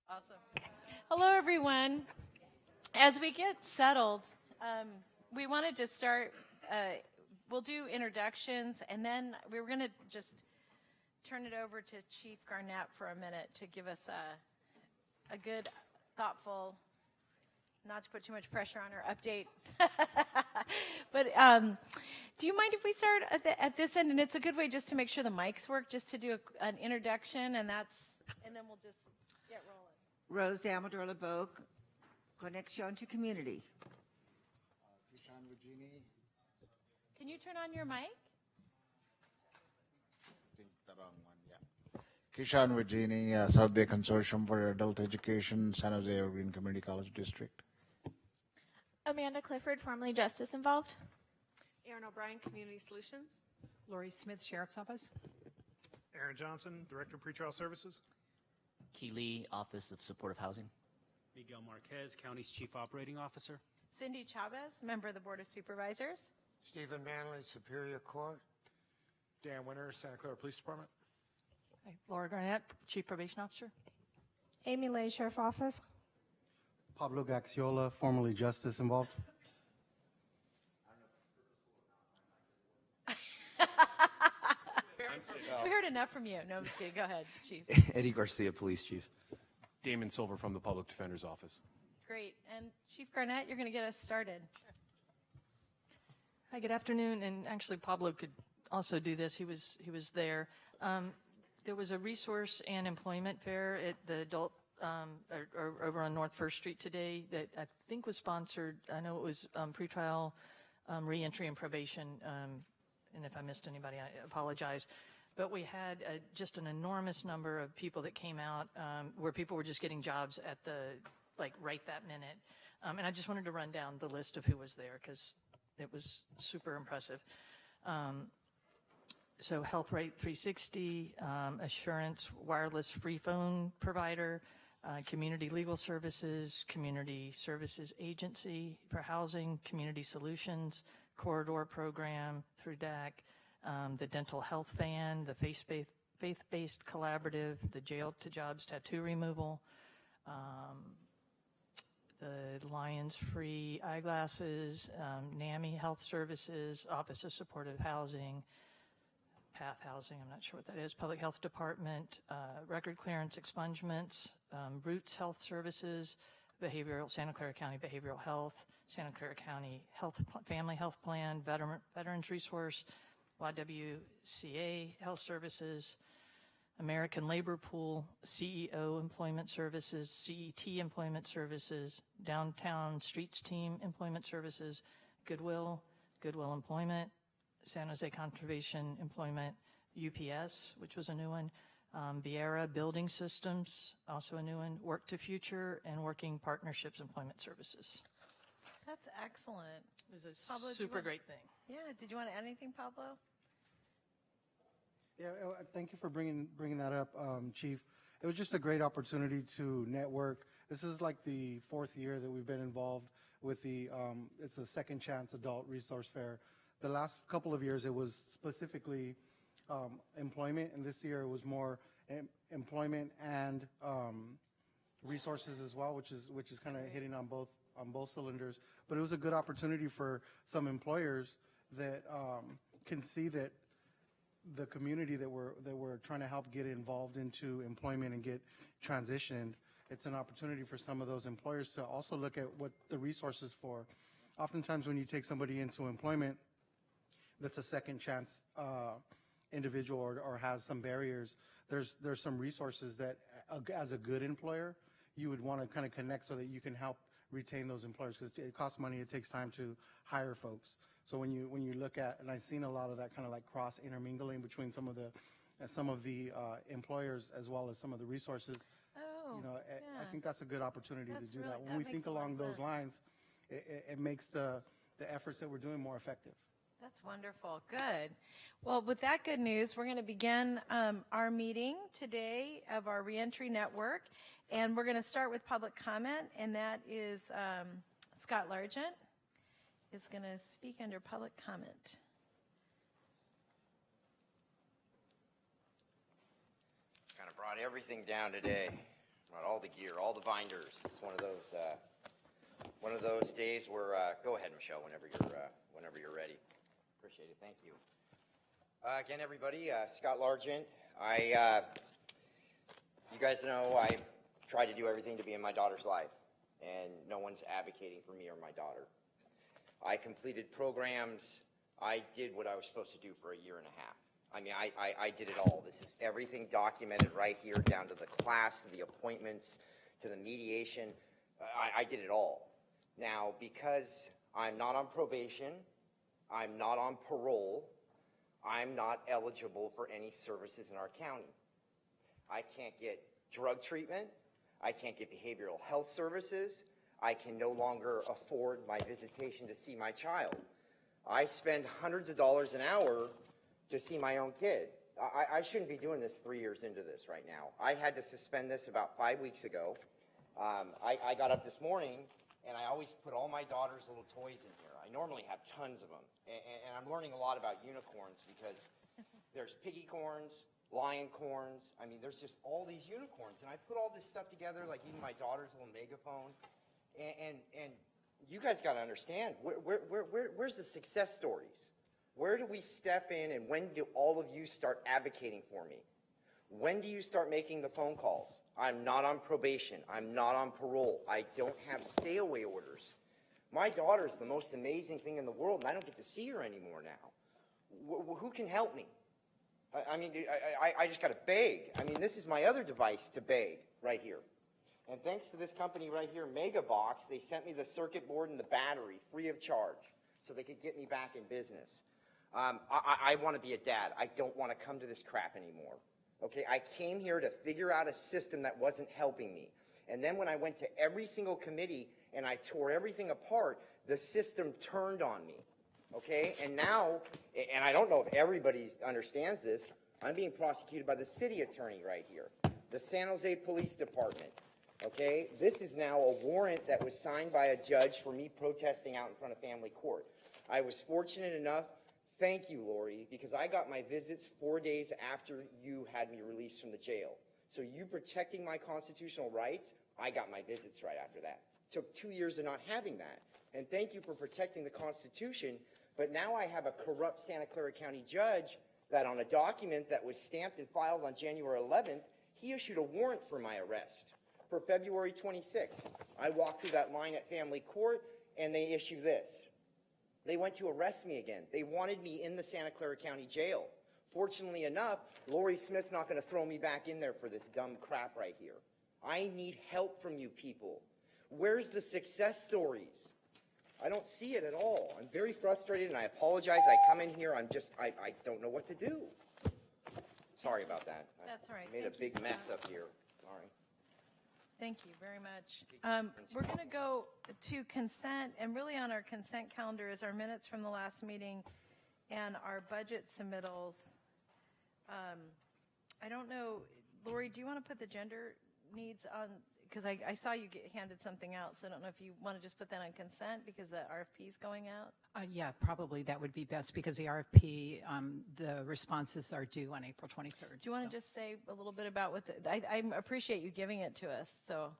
Awesome. Hello, everyone. As we get settled, we wanted to start, we'll do introductions, and then we were going to just turn it over to Chief Garnett for a minute to give us a good, thoughtful, not to put too much pressure on her, update. But do you mind if we start at this end? And it's a good way just to make sure the mics work, just to do an introduction, and then we'll just get rolling. Rose Amador Leboeuf, Connection to Community. Kishan Vagini. Can you turn on your mic? I think the wrong one, yeah. Kishan Vagini, South Bay Consortium for Adult Education, San Jose Evergreen Community College District. Amanda Clifford, formerly Justice Involved. Aaron O'Brien, Community Solutions. Lori Smith, Sheriff's Office. Aaron Johnson, Director of Pretrial Services. Key Lee, Office of Supportive Housing. Miguel Marquez, County's Chief Operating Officer. Cindy Chavez, member of the Board of Supervisors. Stephen Manley, Superior Court. Dan Winter, Santa Clara Police Department. Hi, Laura Garnett, Chief Probation Officer. Amy Lay, Sheriff's Office. Pablo Gaxiola, formerly Justice Involved. We heard enough from you. No, I'm just kidding. Go ahead, Chief. Eddie Garcia, Police Chief. Damon Silver from the Public Defender's Office. Great. And Chief Garnett, you're going to get us started. Hi, good afternoon. And actually, Pablo could also do this. He was there. There was a resource and employment fair at the adult over on North First Street today that I think was sponsored. I know it was pretrial reentry and probation. And if I missed anybody, I apologize. But we had just an enormous number of people that came out where people were just getting jobs at right that minute. And I just wanted to run down the list of who was there because it was super impressive. So Health Rate 360, Assurance Wireless Free Phone Provider, Community Legal Services, Community Services Agency for Housing, Community Solutions, Corridor Program through DAC, the Dental Health Van, the Faith-Based Collaborative, the Jail to Jobs Tattoo Removal, the Lions Free Eyeglasses, NAMI Health Services, Office of Supportive Housing, PATH Housing, I'm not sure what that is, Public Health Department, Record Clearance Expungements, Roots Health Services, Santa Clara County Behavioral Health, Santa Clara County Family Health Plan, Veterans Resource, YWCA Health Services, American Labor Pool, CEO Employment Services, CET Employment Services, Downtown Streets Team Employment Services, Goodwill Employment, San Jose Conservation Employment, UPS, which was a new one, Viera Building Systems, also a new one, Work to Future, and Working Partnerships Employment Services. That's excellent. It was a Pablo, super great thing. Yeah. Did you want to add anything, Pablo? Yeah, thank you for bringing that up, Chief. It was just a great opportunity to network. This is like the fourth year that we've been involved with it's a Second Chance Adult Resource Fair. The last couple of years, it was specifically employment, and this year it was more employment and resources as well, which is kind of hitting on both cylinders. But it was a good opportunity for some employers that can see that the community that we're trying to help get involved into employment and get transitioned. It's an opportunity for some of those employers to also look at what the resources for. Oftentimes, when you take somebody into employment that's a second chance individual or has some barriers, there's some resources that as a good employer you would want to kind of connect so that you can help retain those employers, because it costs money, it takes time to hire folks. So when you look at, and I've seen a lot of that kind of like cross intermingling between some of the employers as well as some of the resources. Oh, I think that's a good opportunity to do that. When we think along those lines, it makes the efforts that we're doing more effective. That's wonderful. Good. Well, with that good news, we're going to begin our meeting today of our Reentry Network, and we're going to start with public comment, and that is Scott Largent is going to speak under public comment. Kind of brought everything down today. Got all the gear, all the binders. It's one of those days where, go ahead, Michelle, whenever you're ready. Appreciate it. Thank you. Again, everybody, Scott Largent. You guys know I try to do everything to be in my daughter's life, and no one's advocating for me or my daughter. I completed programs. I did what I was supposed to do for a year and a half. I mean, I did it all. This is everything documented right here, down to the class, to the appointments, to the mediation. I did it all. Now, because I'm not on probation, I'm not on parole, I'm not eligible for any services in our county. I can't get drug treatment. I can't get behavioral health services. I can no longer afford my visitation to see my child. I spend hundreds of dollars an hour to see my own kid. I shouldn't be doing this 3 years into this right now. I had to suspend this about 5 weeks ago. I got up this morning, and I always put all my daughter's little toys in here. I normally have tons of them, and I'm learning a lot about unicorns because there's piggy corns, lion corns. I mean, there's just all these unicorns, and I put all this stuff together, like even my daughter's little megaphone, and you guys got to understand, where's the success stories? Where do we step in, and when do all of you start advocating for me? When do you start making the phone calls? I'm not on probation. I'm not on parole. I don't have stay-away orders. My daughter's the most amazing thing in the world, and I don't get to see her anymore now. Who can help me? I mean, I just got to beg. I mean, this is my other device to beg right here. And thanks to this company right here, Megabox, they sent me the circuit board and the battery free of charge so they could get me back in business. I want to be a dad. I don't want to come to this crap anymore. Okay, I came here to figure out a system that wasn't helping me. And then when I went to every single committee and I tore everything apart, the system turned on me. Okay, and now, and I don't know if everybody understands this, I'm being prosecuted by the city attorney right here, the San Jose Police Department. Okay, this is now a warrant that was signed by a judge for me protesting out in front of family court. I was fortunate enough, thank you, Lori, because I got my visits 4 days after you had me released from the jail. So you protecting my constitutional rights, I got my visits right after that. Took 2 years of not having that. And thank you for protecting the Constitution, but now I have a corrupt Santa Clara County judge that on a document that was stamped and filed on January 11th, he issued a warrant for my arrest for February 26th. I walked through that line at family court, and they issue this. They went to arrest me again. They wanted me in the Santa Clara County Jail. Fortunately enough, Lori Smith's not going to throw me back in there for this dumb crap right here. I need help from you people. Where's the success stories? I don't see it at all. I'm very frustrated, and I apologize. I come in here, I don't know what to do. Sorry about that. That's all right. I made a big mess up here. Sorry. Thank you very much. We're going to go to consent, and really on our consent calendar is our minutes from the last meeting and our budget submittals. I don't know, Lori, do you want to put the gender needs on? Because I saw you get handed something out, so I don't know if you want to just put that on consent because the RFP is going out? Yeah, probably that would be best because the RFP, the responses are due on April 23rd. Do you want to just say a little bit about what I appreciate you giving it to us, so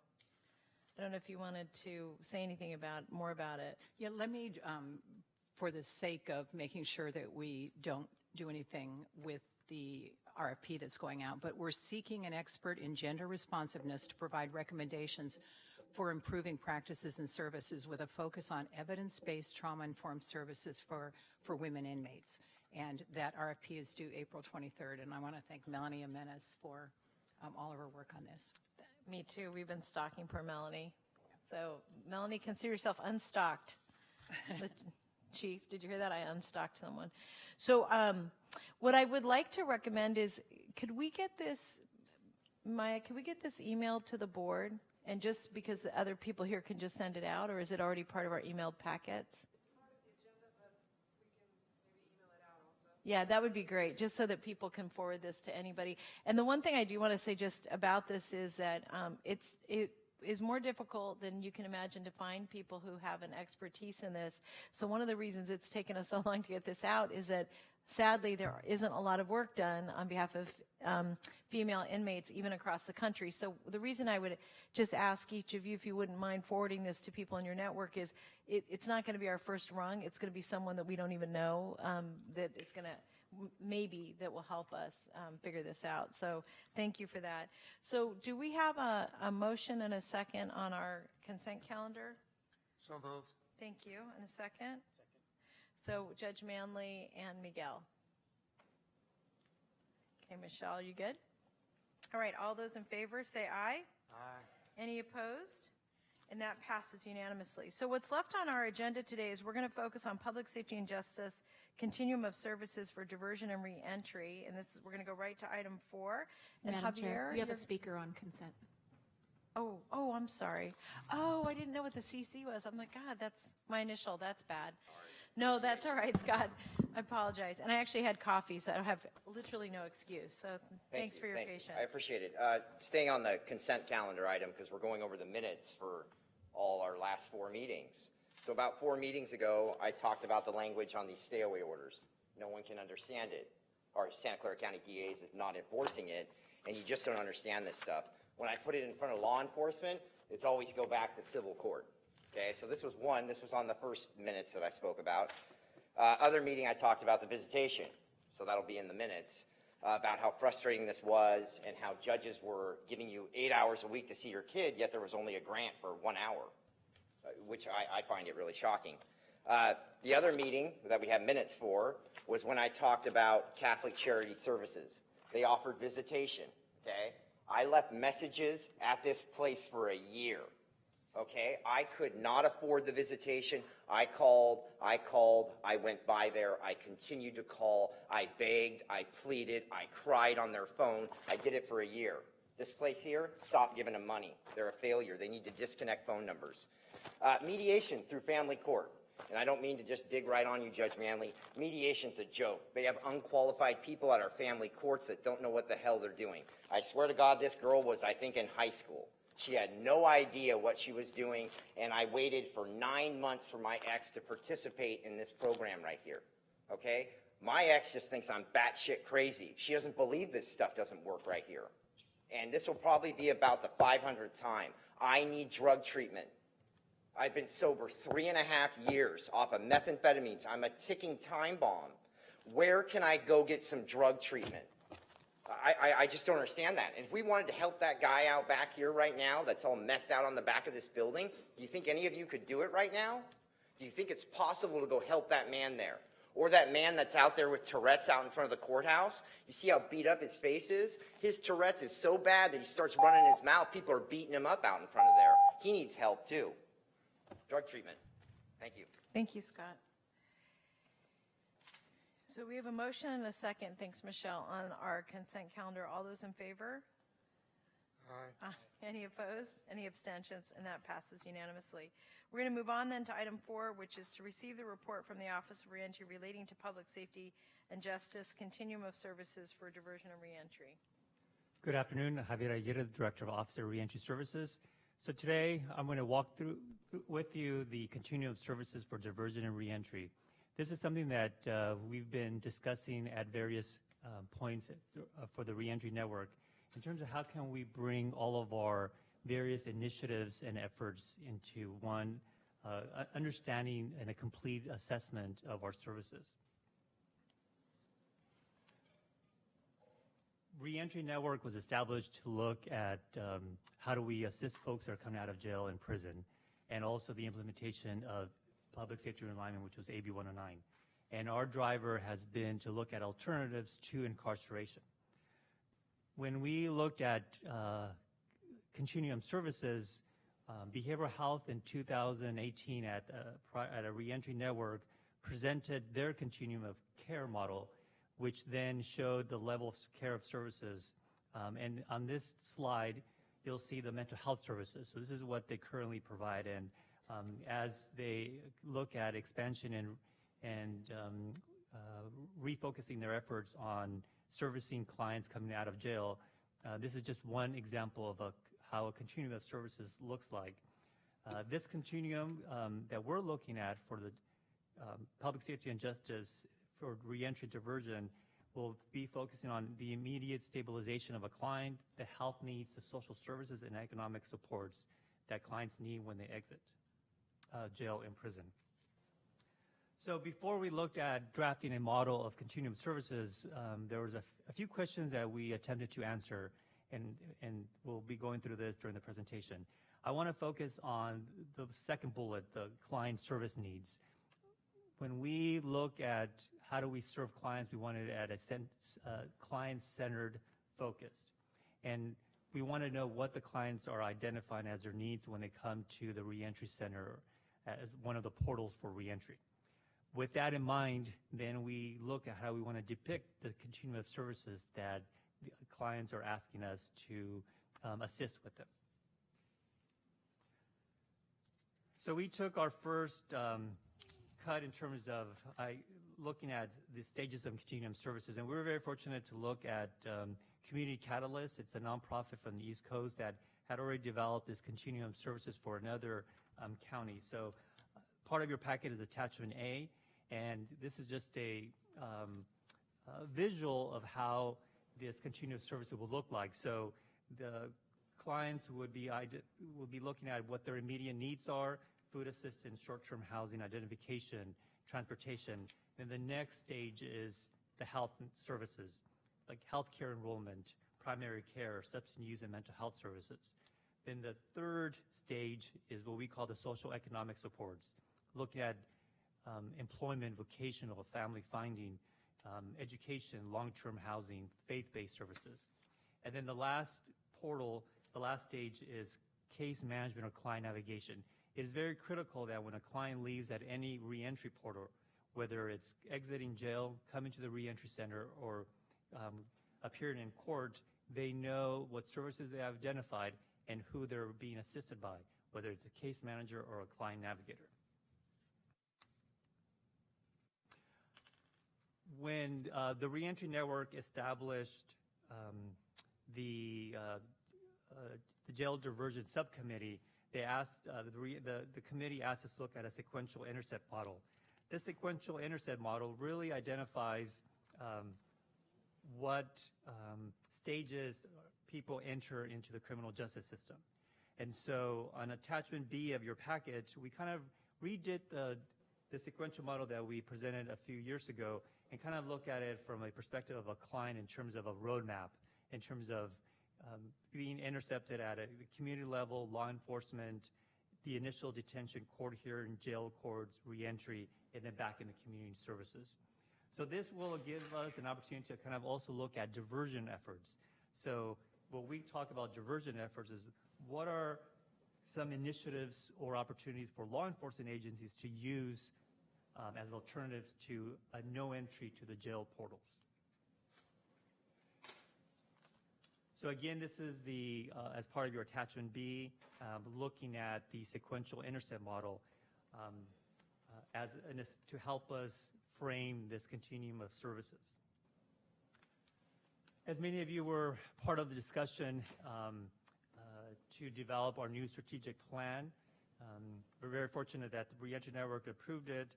I don't know if you wanted to say anything more about it. Yeah, let me, for the sake of making sure that we don't do anything with the RFP that's going out, but we're seeking an expert in gender responsiveness to provide recommendations for improving practices and services with a focus on evidence-based trauma-informed services for women inmates. And that RFP is due April 23rd, and I want to thank Melanie Jimenez for all of her work on this. Me too. We've been stalking poor Melanie. So, Melanie, consider yourself unstocked. Chief, did you hear that? I unstocked someone. So, what I would like to recommend is, could we get this, Maya, could we get this emailed to the board? And just because the other people here can just send it out, or is it already part of our emailed packets? Yeah, that would be great, just so that people can forward this to anybody. And the one thing I do want to say just about this is that is more difficult than you can imagine to find people who have an expertise in this. So one of the reasons it's taken us so long to get this out is that sadly there isn't a lot of work done on behalf of female inmates even across the country. So the reason I would just ask each of you if you wouldn't mind forwarding this to people in your network is it's not going to be our first rung. It's going to be someone that we don't even know that is going to maybe that will help us figure this out. So thank you for that. So do we have a motion and a second on our consent calendar? So moved. Thank you. And a second? So Judge Manley and Miguel. Okay, Michelle, you good? All right, all those in favor say aye. Aye. Any opposed? And that passes unanimously. So what's left on our agenda today is we're going to focus on public safety and justice, continuum of services for diversion and reentry. And this is, we're going to go right to item 4. And Madam Javier, Chair, we have a speaker on consent. Oh, I'm sorry. Oh, I didn't know what the CC was. I'm like, God, that's my initial. That's bad. No, that's all right, Scott. I apologize. And I actually had coffee, so I have literally no excuse. So thanks for your patience. I appreciate it. Staying on the consent calendar item, because we're going over the minutes for all our last 4 meetings. So about 4 meetings ago, I talked about the language on these stay-away orders. No one can understand it. Our Santa Clara County DAs is not enforcing it, and you just don't understand this stuff. When I put it in front of law enforcement, it's always go back to civil court. Okay, so this was one. This was on the first minutes that I spoke about. Other meeting, I talked about the visitation, so that'll be in the minutes, about how frustrating this was and how judges were giving you 8 hours a week to see your kid, yet there was only a grant for 1 hour, which I find it really shocking. The other meeting that we have minutes for was when I talked about Catholic Charity Services. They offered visitation, okay? I left messages at this place for a year. Okay, I could not afford the visitation. I called, I went by there, I continued to call, I begged, I pleaded, I cried on their phone. I did it for a year. This place here, stop giving them money. They're a failure. They need to disconnect phone numbers. Mediation through family court. And I don't mean to just dig right on you, Judge Manley. Mediation's a joke. They have unqualified people at our family courts that don't know what the hell they're doing. I swear to God, this girl was, I think, in high school. She had no idea what she was doing, and I waited for 9 months for my ex to participate in this program right here, okay? My ex just thinks I'm batshit crazy. She doesn't believe this stuff doesn't work right here. And this will probably be about the 500th time. I need drug treatment. I've been sober 3.5 years off of methamphetamines. I'm a ticking time bomb. Where can I go get some drug treatment? I just don't understand that. And if we wanted to help that guy out back here right now that's all methed out on the back of this building, do you think any of you could do it right now? Do you think it's possible to go help that man there? Or that man that's out there with Tourette's out in front of the courthouse? You see how beat up his face is? His Tourette's is so bad that he starts running his mouth. People are beating him up out in front of there. He needs help too. Drug treatment. Thank you. Thank you, Scott. So we have a motion and a second, thanks, Michelle, on our consent calendar. All those in favor? Aye. Any opposed? Any abstentions? And that passes unanimously. We're going to move on then to item 4, which is to receive the report from the Office of Reentry relating to public safety and justice, continuum of services for diversion and reentry. Good afternoon. Javier Aguirre, the Director of Office of Reentry Services. So today I'm going to walk through with you the continuum of services for diversion and reentry. This is something that we've been discussing at various points for the reentry network in terms of how can we bring all of our various initiatives and efforts into one understanding and a complete assessment of our services. Reentry Network was established to look at how do we assist folks that are coming out of jail and prison, and also the implementation of Public Safety Realignment, which was AB 109. And our driver has been to look at alternatives to incarceration. When we looked at continuum services, behavioral health in 2018 at a reentry network presented their continuum of care model, which then showed the level of care of services. And on this slide, you'll see the mental health services. So this is what they currently provide. And as they look at expansion and refocusing their efforts on servicing clients coming out of jail, this is just one example of how a continuum of services looks like. This continuum that we're looking at for the public safety and justice for reentry diversion will be focusing on the immediate stabilization of a client, the health needs, the social services, and economic supports that clients need when they exit jail and prison. So before we looked at drafting a model of continuum services, there was a few questions that we attempted to answer, and we'll be going through this during the presentation. I want to focus on the second bullet, the client service needs. When we look at how do we serve clients, we wanted at a client-centered focus. And we want to know what the clients are identifying as their needs when they come to the reentry center as one of the portals for reentry. With that in mind, then we look at how we want to depict the continuum of services that the clients are asking us to assist with them. So we took our first cut in terms of looking at the stages of continuum services, and we were very fortunate to look at Community Catalyst. It's a nonprofit from the East Coast that had already developed this continuum of services for another county. So part of your packet is attachment A, and this is just a visual of how this continuum of services will look like. So the clients would be looking at what their immediate needs are: food assistance, short-term housing, identification, transportation. And the next stage is the health services, like healthcare enrollment, primary care, substance use, and mental health services. Then the third stage is what we call the social economic supports, looking at employment, vocational, family finding, education, long-term housing, faith-based services. And then the last portal, the last stage is case management or client navigation. It is very critical that when a client leaves at any reentry portal, whether it's exiting jail, coming to the reentry center, or appearing in court, they know what services they have identified and who they're being assisted by, whether it's a case manager or a client navigator. When the reentry network established the jail diversion subcommittee, they asked the committee asked us to look at a sequential intercept model. This sequential intercept model really identifies what stages people enter into the criminal justice system. And so on attachment B of your package, we kind of redid the sequential model that we presented a few years ago and kind of look at it from a perspective of a client in terms of a roadmap, in terms of being intercepted at a community level, law enforcement, the initial detention, court hearing, jail courts, reentry, and then back in the community services. So this will give us an opportunity to kind of also look at diversion efforts. So when we talk about diversion efforts is what are some initiatives or opportunities for law enforcement agencies to use as alternatives to a no entry to the jail portals. So again, this is the, as part of your attachment B, looking at the sequential intercept model to help us frame this continuum of services. As many of you were part of the discussion to develop our new strategic plan, we're very fortunate that the Reentry Network approved it.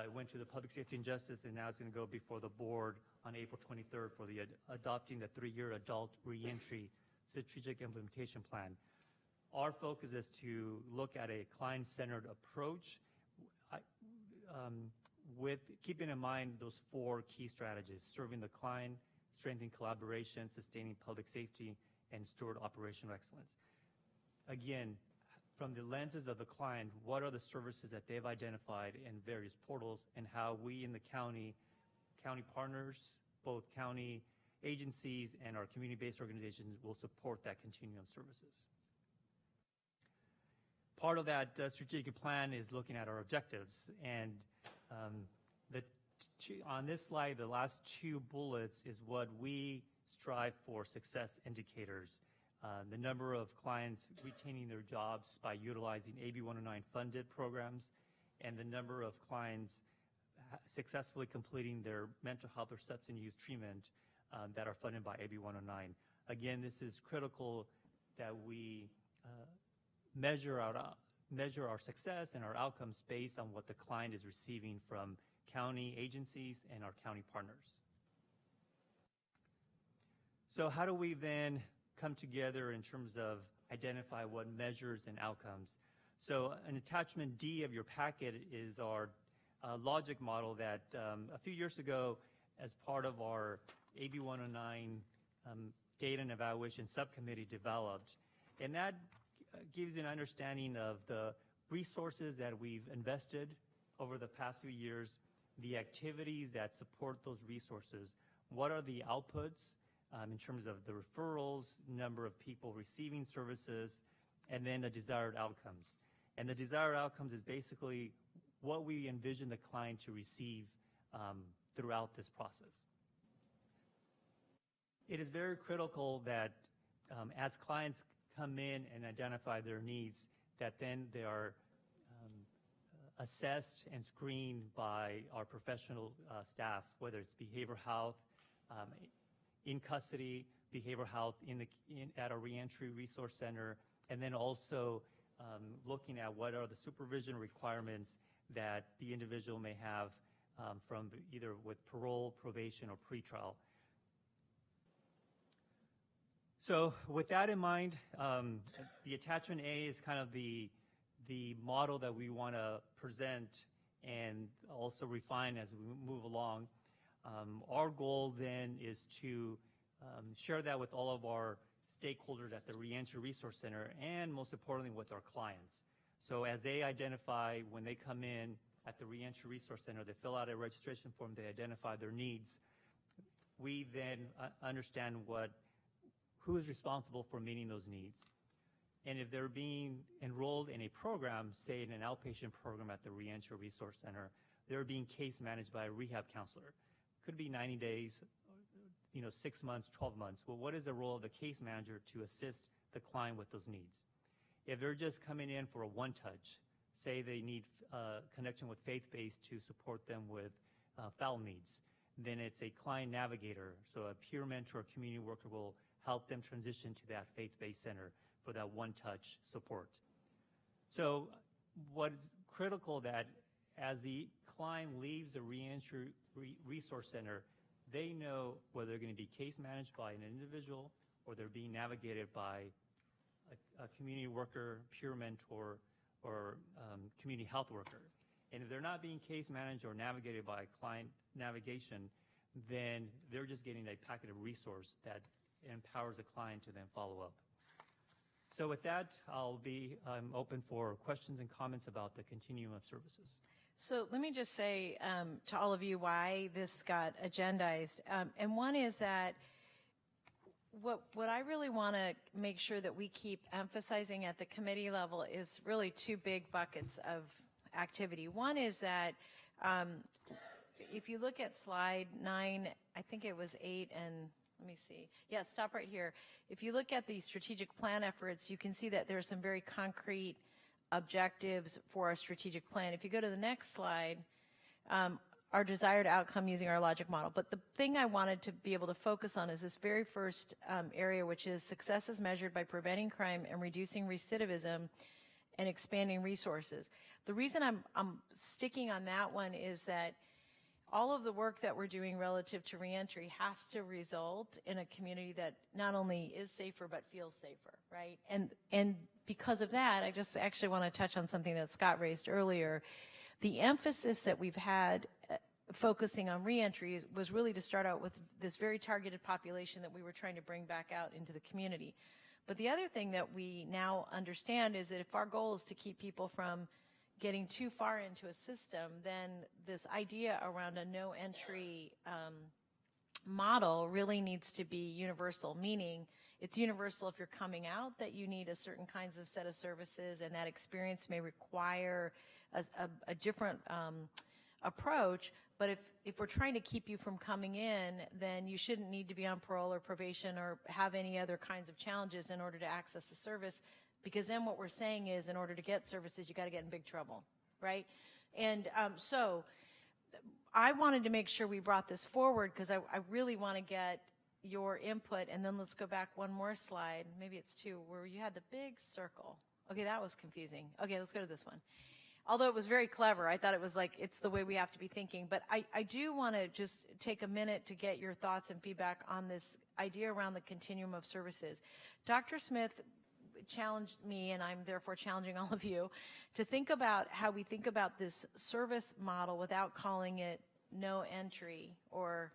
It went to the Public Safety and Justice, and now it's going to go before the board on April 23rd for the adopting the 3-year adult reentry strategic implementation plan. Our focus is to look at a client-centered approach with keeping in mind those 4 key strategies: serving the client, strengthening collaboration, sustaining public safety, and steward operational excellence. Again, from the lenses of the client, what are the services that they've identified in various portals, and how we in the county partners, both county agencies and our community-based organizations will support that continuum of services. Part of that strategic plan is looking at our objectives, and on this slide, the last 2 bullets is what we strive for success indicators. The number of clients retaining their jobs by utilizing AB 109 funded programs, and the number of clients successfully completing their mental health or substance use treatment that are funded by AB 109. Again, this is critical that we measure our success and our outcomes based on what the client is receiving from county agencies and our county partners. So how do we then come together in terms of identify what measures and outcomes? So an attachment D of your packet is our logic model that a few years ago, as part of our AB 109 data and evaluation subcommittee developed. And that gives you an understanding of the resources that we've invested over the past few years, the activities that support those resources, what are the outputs in terms of the referrals, number of people receiving services, and then the desired outcomes. And the desired outcomes is basically what we envision the client to receive throughout this process. It is very critical that as clients come in and identify their needs, that then they are assessed and screened by our professional staff, whether it's behavioral health, in custody, behavioral health at our reentry resource center, and then also looking at what are the supervision requirements that the individual may have from either with parole, probation, or pretrial. So with that in mind, the attachment A is kind of the model that we want to present and also refine as we move along. Our goal then is to share that with all of our stakeholders at the Reentry Resource Center and most importantly with our clients. So as they identify when they come in at the Reentry Resource Center, they fill out a registration form, they identify their needs. We then understand who is responsible for meeting those needs. And if they're being enrolled in a program, say in an outpatient program at the Reentry Resource Center, they're being case managed by a rehab counselor. Could be 90 days, 6 months, 12 months. Well, what is the role of the case manager to assist the client with those needs? If they're just coming in for a one-touch, say they need connection with faith-based to support them with FAL needs, then it's a client navigator. So a peer mentor, community worker will help them transition to that faith-based center for that one-touch support. So what is critical that as the client leaves the Reentry Resource Center, they know whether they're going to be case managed by an individual or they're being navigated by a community worker, peer mentor, or community health worker. And if they're not being case managed or navigated by client navigation, then they're just getting a packet of resource that empowers the client to then follow up. So with that, I'm open for questions and comments about the continuum of services. So let me just say to all of you why this got agendized. And one is that what I really want to make sure that we keep emphasizing at the committee level is really two big buckets of activity. One is that if you look at slide 9, I think it was 8 and let me see. Yeah, stop right here. If you look at the strategic plan efforts, you can see that there are some very concrete objectives for our strategic plan. If you go to the next slide, our desired outcome using our logic model. But the thing I wanted to be able to focus on is this very first area, which is success is measured by preventing crime and reducing recidivism and expanding resources. The reason I'm sticking on that one is that all of the work that we're doing relative to reentry has to result in a community that not only is safer but feels safer, right? And because of that, I just actually want to touch on something that Scott raised earlier. The emphasis that we've had focusing on reentry was really to start out with this very targeted population that we were trying to bring back out into the community. But the other thing that we now understand is that if our goal is to keep people from getting too far into a system, then this idea around a no entry model really needs to be universal, meaning it's universal if you're coming out that you need a certain kinds of set of services and that experience may require a different approach. But if we're trying to keep you from coming in, then you shouldn't need to be on parole or probation or have any other kinds of challenges in order to access the service, because then what we're saying is in order to get services, you got to get in big trouble, right? And so I wanted to make sure we brought this forward because I really want to get, your input, and then let's go back one more slide. Maybe it's two, where you had the big circle. Okay, that was confusing. Okay, let's go to this one. Although it was very clever, I thought it was like, it's the way we have to be thinking. But I do want to just take a minute to get your thoughts and feedback on this idea around the continuum of services. Dr. Smith challenged me, and I'm therefore challenging all of you, to think about how we think about this service model without calling it no entry or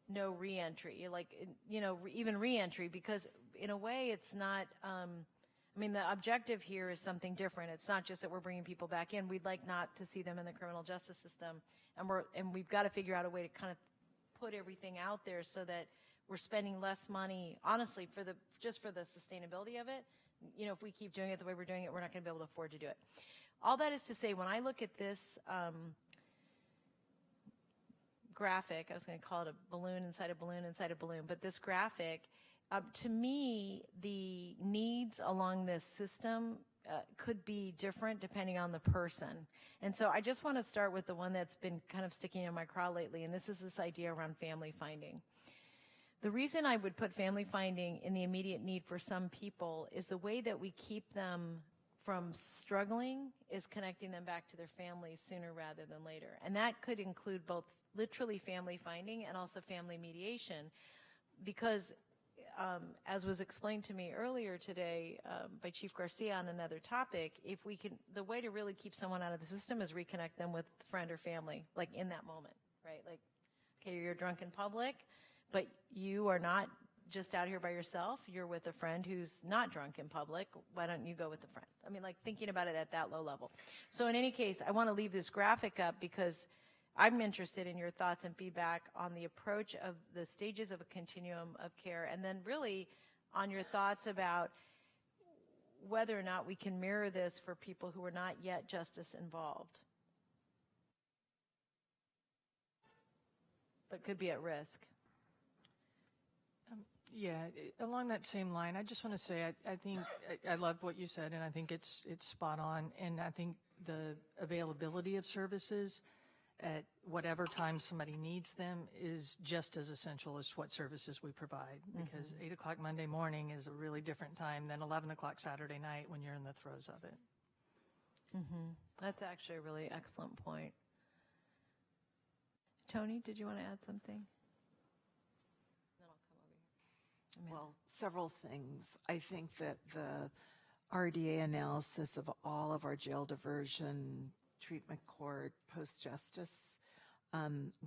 no reentry, like, you know, even reentry, because in a way it's not, I mean, the objective here is something different. It's not just that we're bringing people back in. We'd like not to see them in the criminal justice system, and we've got to figure out a way to kind of put everything out there so that we're spending less money, honestly, just for the sustainability of it. You know, if we keep doing it the way we're doing it, we're not going to be able to afford to do it. All that is to say, when I look at this graphic, I was going to call it a balloon inside a balloon inside a balloon, but this graphic, to me, the needs along this system could be different depending on the person. And so I just want to start with the one that's been kind of sticking in my craw lately, and this is this idea around family finding. The reason I would put family finding in the immediate need for some people is the way that we keep them from struggling is connecting them back to their families sooner rather than later. And that could include both literally family finding and also family mediation, because as was explained to me earlier today by Chief Garcia on another topic, if we can, the way to really keep someone out of the system is reconnect them with friend or family, like in that moment, right? Like, okay, you're drunk in public, but you are not just out here by yourself. You're with a friend who's not drunk in public. Why don't you go with a friend? I mean, like thinking about it at that low level. So in any case, I want to leave this graphic up because I'm interested in your thoughts and feedback on the approach of the stages of a continuum of care, and then really on your thoughts about whether or not we can mirror this for people who are not yet justice involved, but could be at risk. Yeah, along that same line, I just want to say I think I love what you said, and I think it's spot on. And I think the availability of services at whatever time somebody needs them is just as essential as what services we provide, because 8 o'clock Monday morning is a really different time than 11 o'clock Saturday night when you're in the throes of it. That's actually a really excellent point. Tony, did you want to add something? Well, several things. I think that the RDA analysis of all of our jail diversion, treatment court, post-justice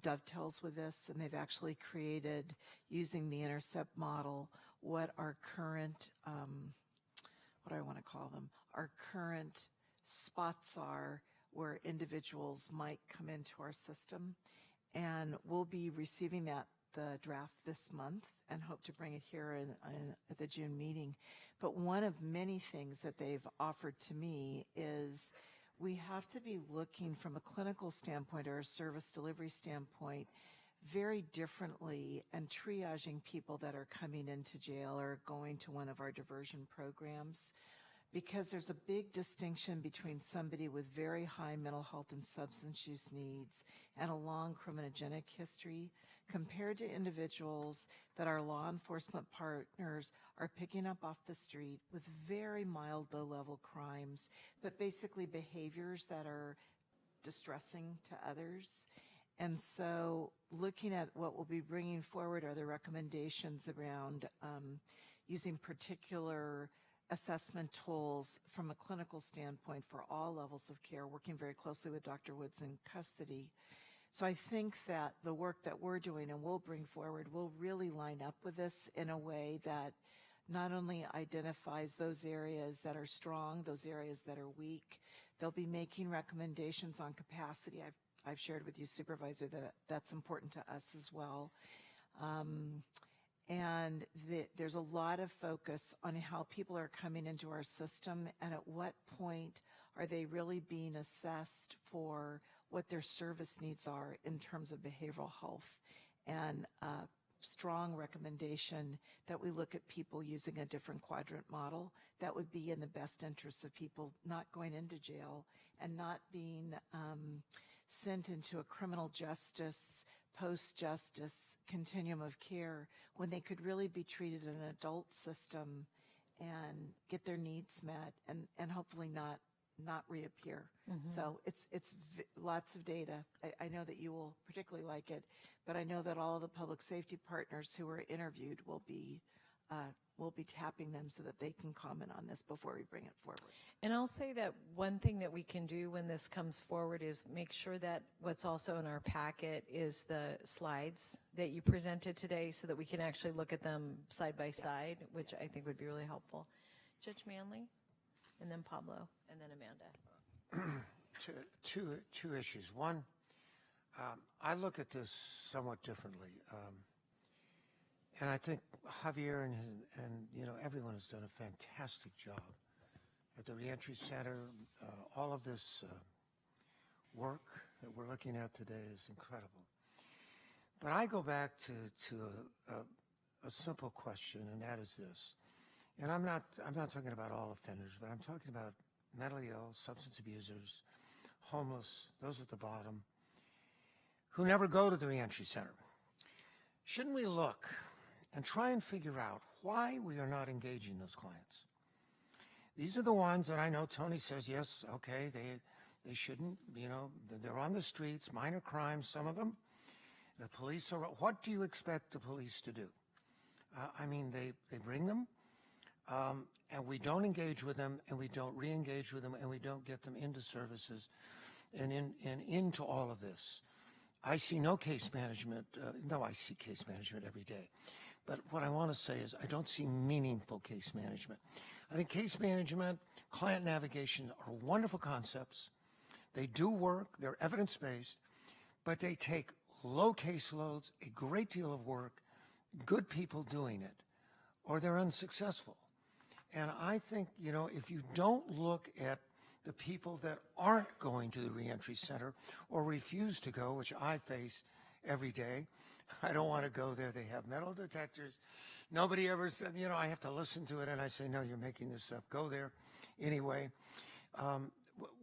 dovetails with this, and they've actually created, using the intercept model, what our current, what do I want to call them, our current spots are where individuals might come into our system. And we'll be receiving the draft this month and hope to bring it here at the June meeting. But one of many things that they've offered to me is we have to be looking from a clinical standpoint or a service delivery standpoint very differently and triaging people that are coming into jail or going to one of our diversion programs, because there's a big distinction between somebody with very high mental health and substance use needs and a long criminogenic history compared to individuals that our law enforcement partners are picking up off the street with very mild low-level crimes, but basically behaviors that are distressing to others. And so looking at what we'll be bringing forward are the recommendations around using particular assessment tools from a clinical standpoint for all levels of care, working very closely with Dr. Woods in custody. So I think that the work that we're doing and we'll bring forward will really line up with this in a way that not only identifies those areas that are strong, those areas that are weak. They'll be making recommendations on capacity. I've shared with you, Supervisor, that that's important to us as well. And there's a lot of focus on how people are coming into our system and at what point are they really being assessed for what their service needs are in terms of behavioral health, and strong recommendation that we look at people using a different quadrant model that would be in the best interest of people not going into jail and not being sent into a criminal justice post-justice continuum of care when they could really be treated in an adult system and get their needs met and hopefully not reappear. So it's lots of data. I know that you will particularly like it, but I know that all of the public safety partners who were interviewed will be tapping them so that they can comment on this before we bring it forward. And I'll say that one thing that we can do when this comes forward is make sure that what's also in our packet is the slides that you presented today so that we can actually look at them side by side, which I think would be really helpful. Judge Manley, and then Pablo, and then Amanda. Two issues. One, I look at this somewhat differently. And I think Javier and everyone has done a fantastic job at the Reentry Center. All of this work that we're looking at today is incredible. But I go back to a simple question, and that is this. And I'm not talking about all offenders, but I'm talking about mentally ill, substance abusers, homeless, those at the bottom, who never go to the Reentry Center. Shouldn't we look and try and figure out why we are not engaging those clients? These are the ones that I know Tony says, yes, okay, they shouldn't, they're on the streets, minor crimes, some of them. The police are, what do you expect the police to do? They bring them, and we don't engage with them, and we don't re-engage with them, and we don't get them into services and into all of this. I see no case management. I see case management every day. But what I want to say is I don't see meaningful case management. I think case management, client navigation are wonderful concepts. They do work. They're evidence-based. But they take low caseloads, a great deal of work, good people doing it, or they're unsuccessful. And I think, if you don't look at the people that aren't going to the Reentry Center or refuse to go, which I face every day, I don't want to go there. They have metal detectors. Nobody ever said, I have to listen to it. And I say, no, you're making this up. Go there anyway.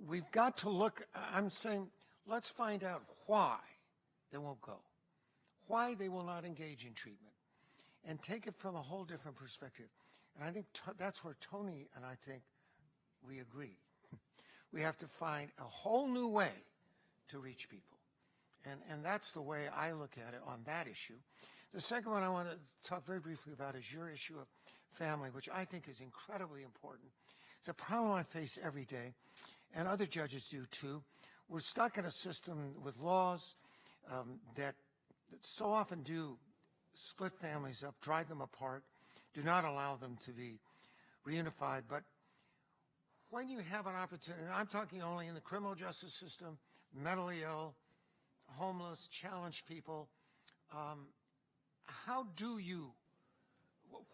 We've got to look. I'm saying, let's find out why they won't go, why they will not engage in treatment, and take it from a whole different perspective. And I think that's where Tony and I think we agree. We have to find a whole new way to reach people. And that's the way I look at it on that issue. The second one I want to talk very briefly about is your issue of family, which I think is incredibly important. It's a problem I face every day, and other judges do too. We're stuck in a system with laws that so often do split families up, drive them apart, do not allow them to be reunified. But when you have an opportunity, and I'm talking only in the criminal justice system, mentally ill, homeless, challenged people,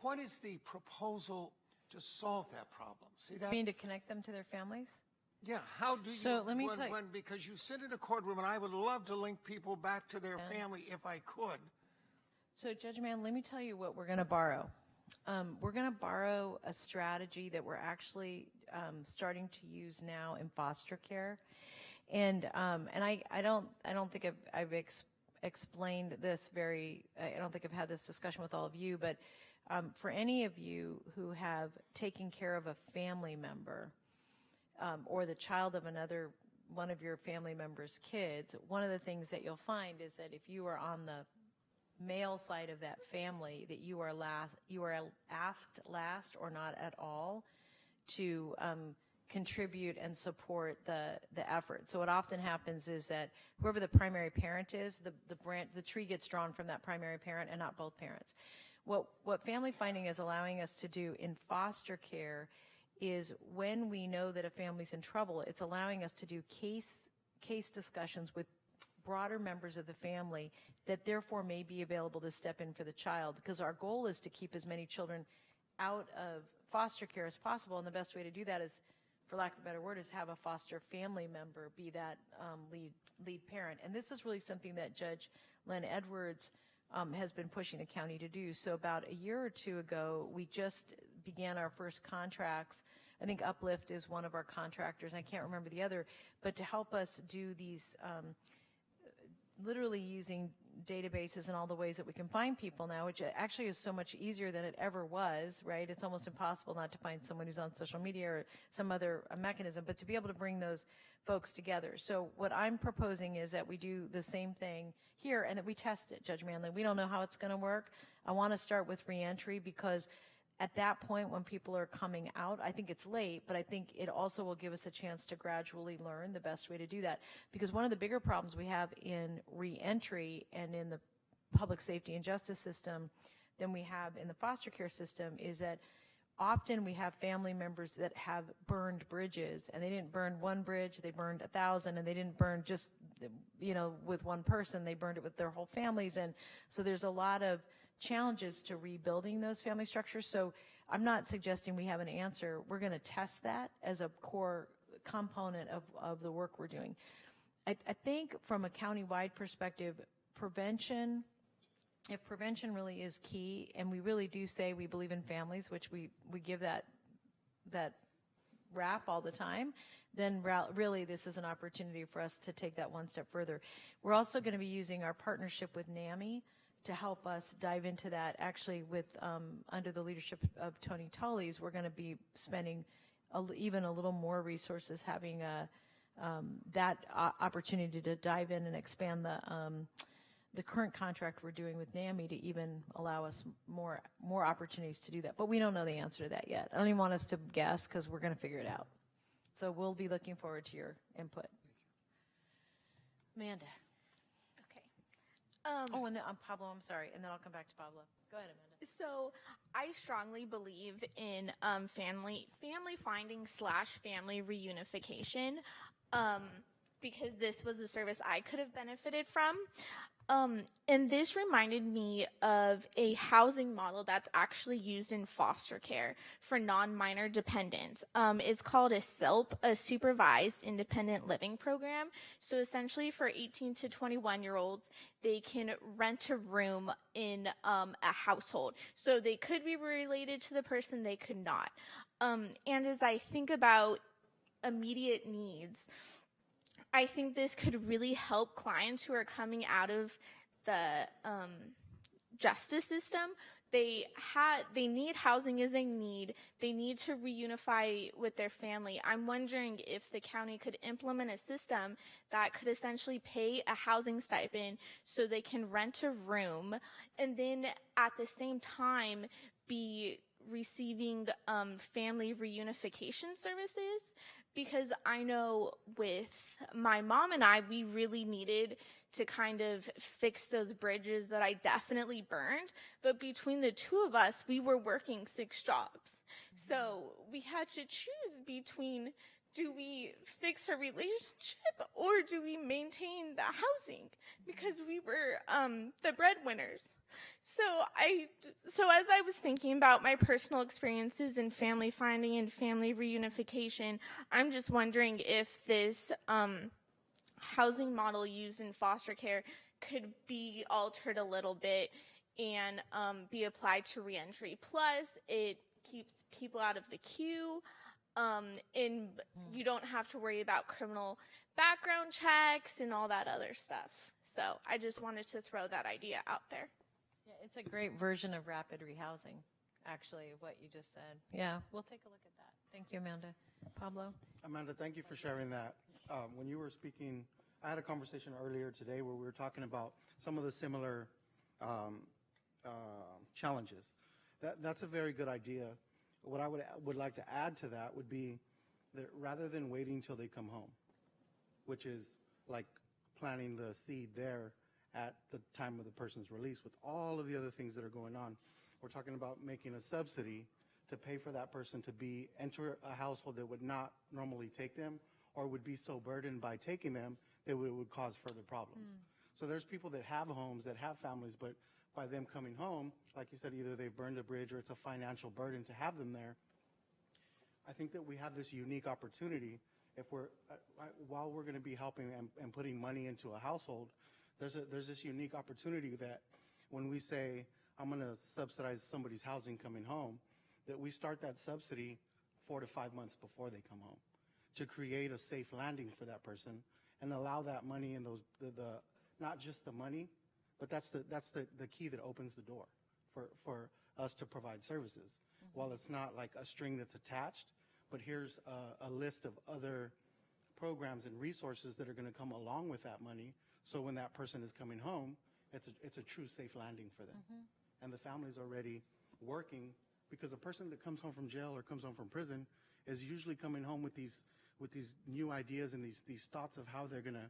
what is the proposal to solve that problem? See that? You mean to connect them to their families? Yeah, how do you, So let me tell you, because you sit in a courtroom, and I would love to link people back to their family if I could. So Judge Mann, let me tell you what we're going to borrow. We're going to borrow a strategy that we're actually starting to use now in foster care. And I don't think I've explained this I don't think I've had this discussion with all of you, but for any of you who have taken care of a family member or the child of one of your family member's kids, one of the things that you'll find is that if you are on the male side of that family, that you are asked last or not at all to contribute and support the effort. So what often happens is that whoever the primary parent is, the tree gets drawn from that primary parent and not both parents. What family finding is allowing us to do in foster care is when we know that a family's in trouble, it's allowing us to do case discussions with broader members of the family that therefore may be available to step in for the child, because our goal is to keep as many children out of foster care as possible, and the best way to do that is, for lack of a better word, is have a foster family member be that lead parent. And this is really something that Judge Len Edwards has been pushing the county to do. So about a year or two ago, we just began our first contracts. I think Uplift is one of our contractors. I can't remember the other, but to help us do these literally using databases and all the ways that we can find people now, which actually is so much easier than it ever was, right? It's almost impossible not to find someone who's on social media or some other mechanism, but to be able to bring those folks together. So what I'm proposing is that we do the same thing here and that we test it, Judge Manley. We don't know how it's going to work. I want to start with reentry because at that point when people are coming out, I think it's late, but I think it also will give us a chance to gradually learn the best way to do that. Because one of the bigger problems we have in reentry and in the public safety and justice system than we have in the foster care system is that often we have family members that have burned bridges, and they didn't burn one bridge, they burned 1,000, and they didn't burn just, with one person, they burned it with their whole families. And so there's a lot of challenges to rebuilding those family structures. So I'm not suggesting we have an answer. We're going to test that as a core component of the work we're doing. I think from a county-wide perspective, if prevention really is key, and we really do say we believe in families, which we give that rap all the time, then really this is an opportunity for us to take that one step further. We're also going to be using our partnership with NAMI to help us dive into that. Actually, with under the leadership of Tony Tully's, we're going to be spending even a little more resources having that opportunity to dive in and expand the current contract we're doing with NAMI to even allow us more opportunities to do that. But we don't know the answer to that yet. I don't even want us to guess because we're going to figure it out. So we'll be looking forward to your input. Amanda. Oh, and then Pablo, I'm sorry, and then I'll come back to Pablo. Go ahead, Amanda. So I strongly believe in family finding / family reunification because this was a service I could have benefited from. And this reminded me of a housing model that's actually used in foster care for non-minor dependents. It's called a SILP, a Supervised Independent Living Program. So essentially for 18 to 21-year-olds, they can rent a room in a household. So they could be related to the person, they could not. And as I think about immediate needs, I think this could really help clients who are coming out of the justice system. They need housing as they need to reunify with their family. I'm wondering if the county could implement a system that could essentially pay a housing stipend so they can rent a room and then at the same time be receiving family reunification services. Because I know with my mom and I, we really needed to kind of fix those bridges that I definitely burned. But between the two of us, we were working 6 jobs. So we had to choose between, do we fix her relationship or do we maintain the housing? Because we were the breadwinners. So as I was thinking about my personal experiences in family finding and family reunification, I'm just wondering if this housing model used in foster care could be altered a little bit and be applied to reentry. Plus, it keeps people out of the queue, and you don't have to worry about criminal background checks and all that other stuff. So I just wanted to throw that idea out there. Yeah, it's a great version of rapid rehousing, actually, what you just said. Yeah, we'll take a look at that. Thank you, Amanda. Pablo? Amanda, thank you for sharing that. When you were speaking, I had a conversation earlier today where we were talking about some of the similar challenges. That's a very good idea. What I would like to add to that would be that rather than waiting till they come home, which is like planting the seed there at the time of the person's release with all of the other things that are going on, we're talking about making a subsidy to pay for that person to enter a household that would not normally take them or would be so burdened by taking them that it would cause further problems. So there's people that have homes, that have families, but by them coming home, like you said, either they've burned a bridge or it's a financial burden to have them there. I think that we have this unique opportunity if while we're going to be helping and putting money into a household, there's this unique opportunity that when we say, I'm going to subsidize somebody's housing coming home, that we start that subsidy 4 to 5 months before they come home to create a safe landing for that person and allow that money and not just the money, but that's the key that opens the door for us to provide services. While it's not like a string that's attached, but here's a list of other programs and resources that are going to come along with that money. So when that person is coming home, it's a true safe landing for them. And the family's already working, because a person that comes home from jail or comes home from prison is usually coming home with these new ideas and these thoughts of how they're going to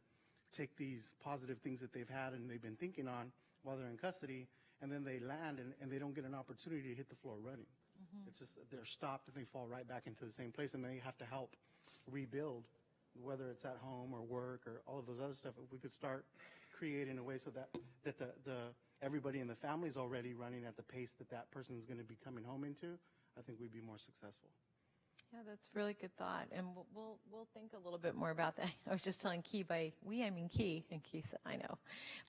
take these positive things that they've had and they've been thinking on while they're in custody, and then they land and they don't get an opportunity to hit the floor running. It's just they're stopped and they fall right back into the same place, and they have to help rebuild, whether it's at home or work or all of those other stuff. If we could start creating a way so that the everybody in the family is already running at the pace that person is going to be coming home into, I think we'd be more successful. Yeah, that's a really good thought, and we'll think a little bit more about that. I was just telling Key, by we I mean Key, and Key said I know,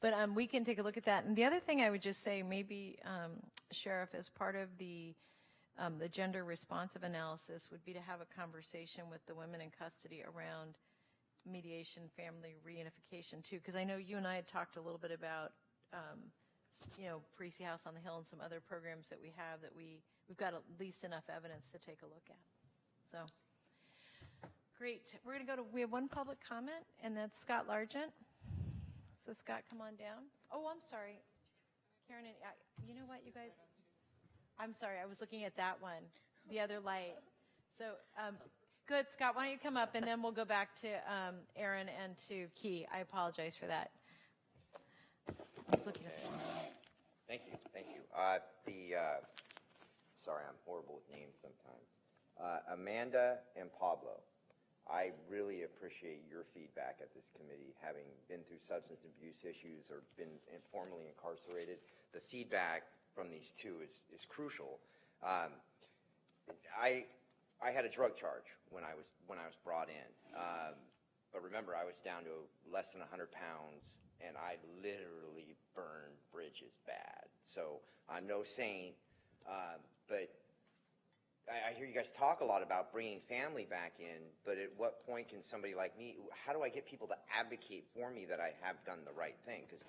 but we can take a look at that. And the other thing I would just say, maybe Sheriff, as part of the gender responsive analysis, would be to have a conversation with the women in custody around mediation, family reunification too, because I know you and I had talked a little bit about Parisi House on the Hill and some other programs that we have that we've got at least enough evidence to take a look at. So, great. We're going to go to, we have one public comment, and that's Scott Largent. So, Scott, come on down. Oh, I'm sorry. Karen, you know what, you guys? I'm sorry, I was looking at that one, the other light. So, good, Scott, why don't you come up, and then we'll go back to Aaron and to Key. I apologize for that. I was looking at the one. Thank you. Sorry, I'm horrible with names sometimes. Amanda and Pablo, I really appreciate your feedback at this committee, having been through substance abuse issues or been informally incarcerated. The feedback from these two is crucial. I had a drug charge when I was brought in, but remember, I was down to less than 100 pounds, and I literally burned bridges bad. So I'm no saint, but I hear you guys talk a lot about bringing family back in, but at what point can somebody like me, how do I get people to advocate for me that I have done the right thing? Because,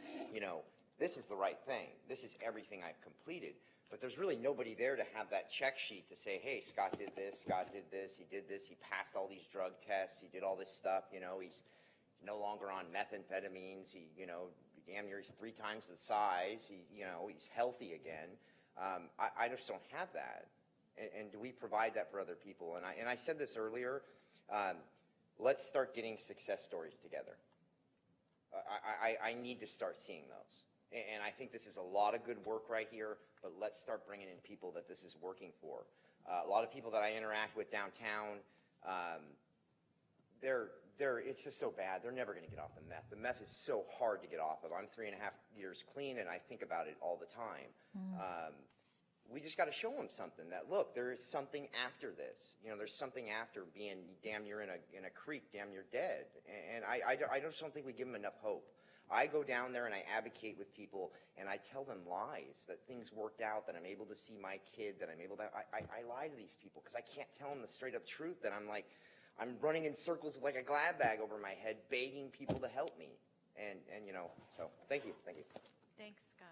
this is the right thing. This is everything I've completed. But there's really nobody there to have that check sheet to say, hey, Scott did this, he did this, he passed all these drug tests, he did all this stuff, he's no longer on methamphetamines, damn near he's 3 times the size, he's healthy again. I just don't have that. And do we provide that for other people? And I said this earlier, let's start getting success stories together. I need to start seeing those. And I think this is a lot of good work right here, but let's start bringing in people that this is working for. A lot of people that I interact with downtown, it's just so bad. They're never going to get off the meth. The meth is so hard to get off of. I'm 3.5 years clean, and I think about it all the time. We just got to show them something that, look, there is something after this. There's something after being damn near in a creek, damn near dead. And I just don't think we give them enough hope. I go down there and I advocate with people, and I tell them lies, that things worked out, that I'm able to see my kid, that I'm able to, I lie to these people because I can't tell them the straight up truth, that I'm running in circles with like a glad bag over my head, begging people to help me. And so thank you. Thanks, Scott.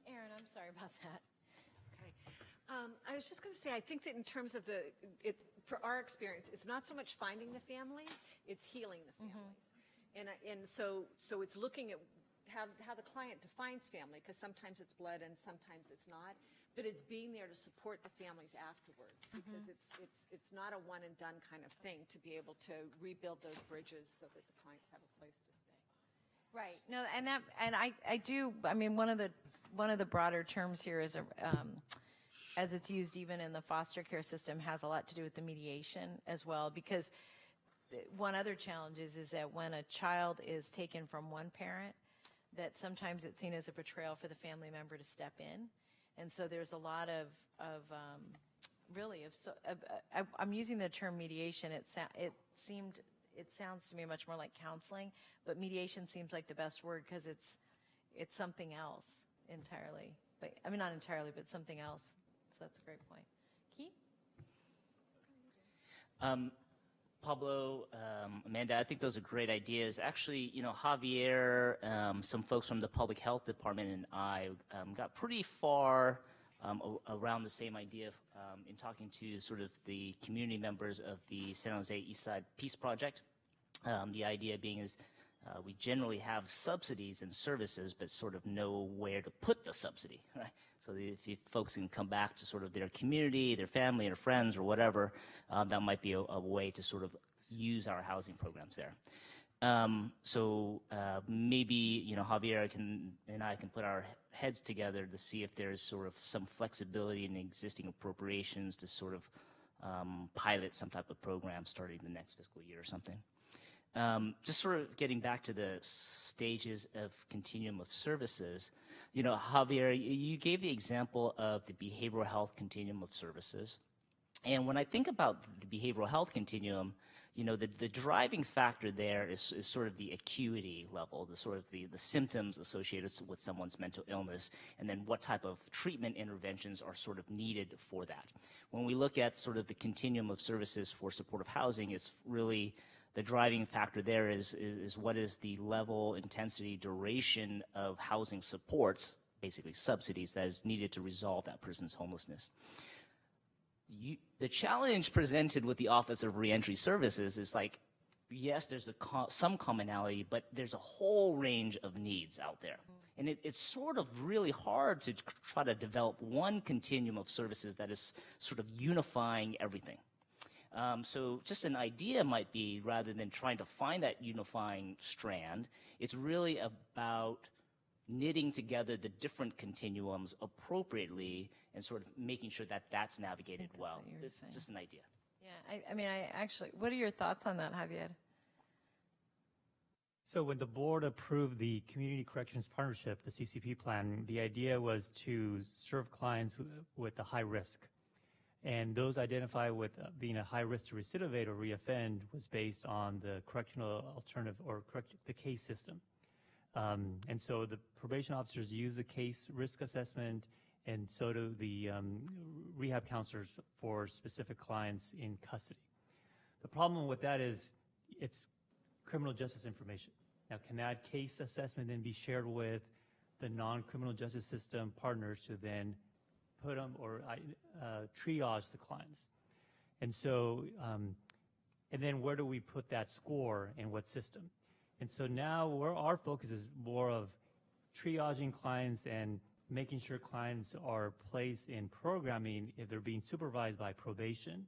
Aaron, I'm sorry about that. Okay. I was just going to say, I think that in terms of for our experience, it's not so much finding the families, it's healing the families. And so it's looking at how the client defines family, because sometimes it's blood and sometimes it's not, but it's being there to support the families afterwards, because it's not a one and done kind of thing to be able to rebuild those bridges so that the clients have a place to stay. Right. No, I mean, one of the broader terms here is as it's used even in the foster care system, has a lot to do with the mediation as well, because one other challenge is that when a child is taken from one parent, that sometimes it's seen as a betrayal for the family member to step in. And so there's a lot of I'm using the term mediation. It sounds to me much more like counseling, but mediation seems like the best word because it's something else entirely. But I mean, not entirely, but something else. So that's a great point. Key? Pablo, Amanda, I think those are great ideas. Actually, Javier, some folks from the public health department and I got pretty far around the same idea in talking to sort of the community members of the San Jose Eastside Peace Project. The idea being is we generally have subsidies and services, but sort of know where to put the subsidy, right? So if folks can come back to sort of their community, their family or friends or whatever, that might be a way to sort of use our housing programs there. Maybe, Javier and I can put our heads together to see if there's sort of some flexibility in existing appropriations to sort of pilot some type of program starting the next fiscal year or something. Just sort of getting back to the stages of continuum of services, Javier, you gave the example of the behavioral health continuum of services. And when I think about the behavioral health continuum, the driving factor there is sort of the acuity level, the sort of the symptoms associated with someone's mental illness, and then what type of treatment interventions are sort of needed for that. When we look at sort of the continuum of services for supportive housing, it's really the driving factor there is what is the level, intensity, duration of housing supports, basically subsidies, that is needed to resolve that person's homelessness. The challenge presented with the Office of Reentry Services is like, yes, there's some commonality, but there's a whole range of needs out there. And it's sort of really hard to try to develop one continuum of services that is sort of unifying everything. So just an idea might be, rather than trying to find that unifying strand, it's really about knitting together the different continuums appropriately and sort of making sure that that's navigated well. It's just an idea. Yeah, I actually, what are your thoughts on that, Javier? So when the board approved the Community Corrections Partnership, the CCP plan, the idea was to serve clients with a high risk. And those identified with being a high risk to recidivate or reoffend was based on the correctional alternative or the case system. And so the probation officers use the case risk assessment, and so do the rehab counselors for specific clients in custody. The problem with that is it's criminal justice information. Now, can that case assessment then be shared with the non-criminal justice system partners to then put them or triage the clients? And so, and then where do we put that score and what system? And so now our focus is more of triaging clients and making sure clients are placed in programming if they're being supervised by probation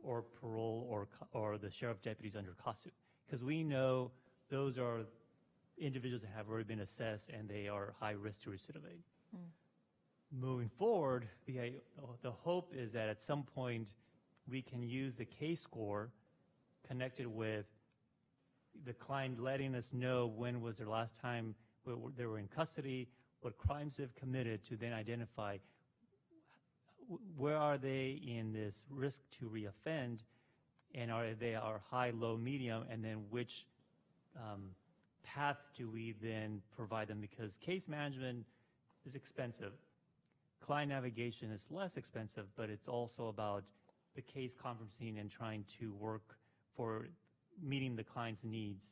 or parole or the sheriff deputies under CASU. Because we know those are individuals that have already been assessed and they are high risk to recidivate. Moving forward, the hope is that at some point we can use the case score connected with the client letting us know when was their last time they were in custody, what crimes they've committed, to then identify where are they in this risk to reoffend, and are they high, low, medium, and then which path do we then provide them? Because case management is expensive. Client navigation is less expensive, but it's also about the case conferencing and trying to work for meeting the client's needs.